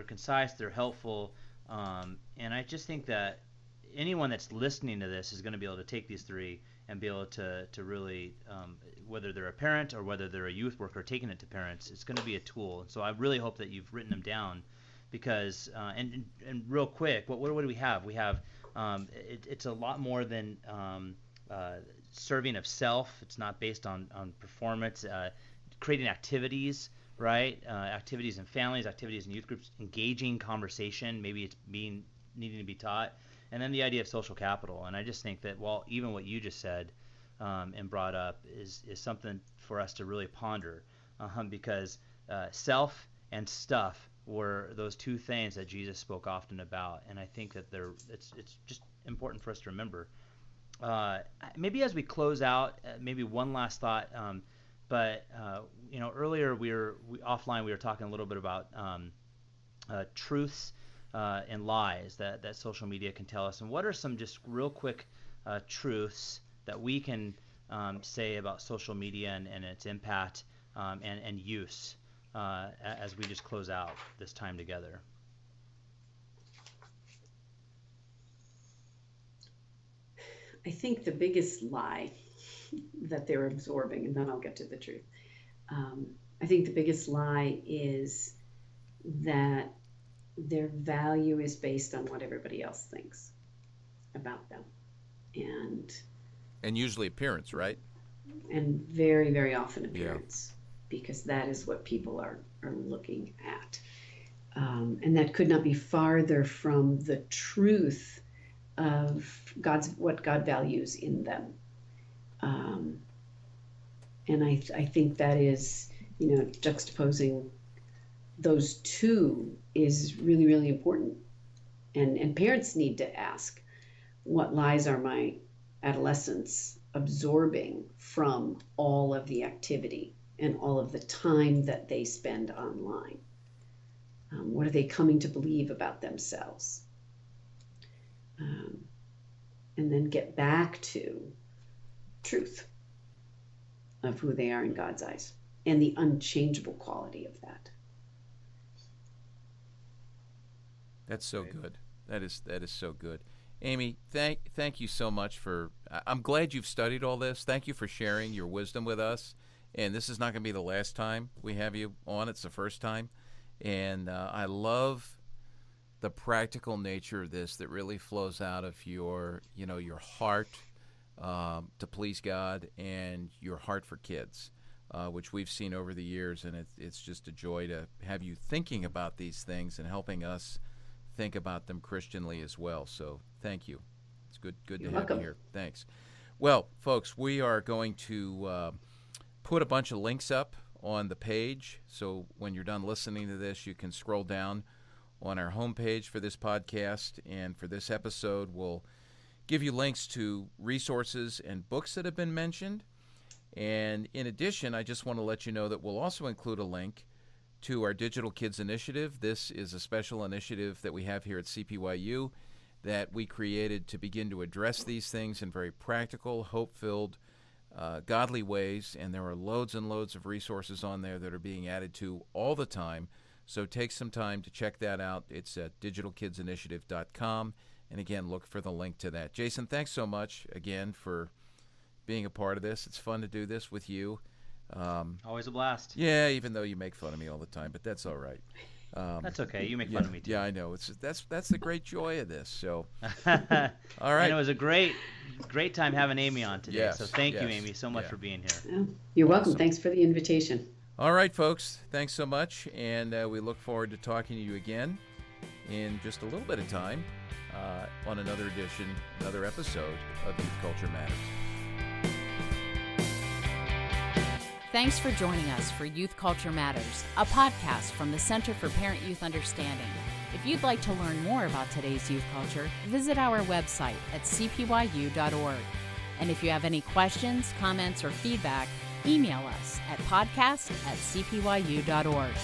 concise, they're helpful, and I just think that anyone that's listening to this is going to be able to take these three and be able to really, whether they're a parent or whether they're a youth worker taking it to parents, it's going to be a tool. And so I really hope that you've written them down, because and real quick, what do we have? We have it's a lot more than serving of self. It's not based on performance. Creating activities, right? Activities in families, activities in youth groups, engaging conversation. Maybe it's needing to be taught. And then the idea of social capital. And I just think that, even what you just said and brought up is something for us to really ponder, because self and stuff were those two things that Jesus spoke often about. And I think that it's just important for us to remember. Maybe as we close out, maybe one last thought. But earlier offline we were talking a little bit about truths and lies that social media can tell us. And what are some just real quick truths that we can say about social media and its impact and use as we just close out this time together? I think the biggest lie that they're absorbing, and then I'll get to the truth. I think the biggest lie is that their value is based on what everybody else thinks about them. And usually appearance, right? And very, very often appearance, because that is what people are looking at. And that could not be farther from the truth of what God values in them. And I think that is, juxtaposing those two is really, really important. And parents need to ask, what lies are my adolescents absorbing from all of the activity and all of the time that they spend online? What are they coming to believe about themselves? And then get back to truth of who they are in God's eyes and the unchangeable quality of that. That's so good. That is so good. Amy, thank you so much for. I'm glad you've studied all this. Thank you for sharing your wisdom with us. And this is not going to be the last time we have you on. It's the first time. And I love the practical nature of this that really flows out of your heart to please God and your heart for kids, which we've seen over the years. And it's just a joy to have you thinking about these things and helping us think about them Christianly as well. So thank you. It's good to have you here. Thanks. Well, folks, we are going to put a bunch of links up on the page. So when you're done listening to this, you can scroll down on our homepage for this podcast. And for this episode, we'll give you links to resources and books that have been mentioned. And in addition, I just want to let you know that we'll also include a link to our Digital Kids Initiative. This is a special initiative that we have here at CPYU that we created to begin to address these things in very practical, hope-filled, godly ways. And there are loads and loads of resources on there that are being added to all the time. So take some time to check that out. It's at digitalkidsinitiative.com. And again, look for the link to that. Jason, thanks so much again for being a part of this. It's fun to do this with you. Always a blast. Yeah, even though you make fun of me all the time, but that's all right. That's okay. You make fun of me too. Yeah, I know. That's the great joy of this. So, all right. And it was a great time having Amy on today. Yes, so thank you, yes, Amy, so much yeah. for being here. Yeah, you're welcome. Awesome. Thanks for the invitation. All right, folks. Thanks so much, and we look forward to talking to you again in just a little bit of time on another episode of Youth Culture Matters. Thanks for joining us for Youth Culture Matters, a podcast from the Center for Parent-Youth Understanding. If you'd like to learn more about today's youth culture, visit our website at cpyu.org. And if you have any questions, comments, or feedback, email us at podcast@cpyu.org.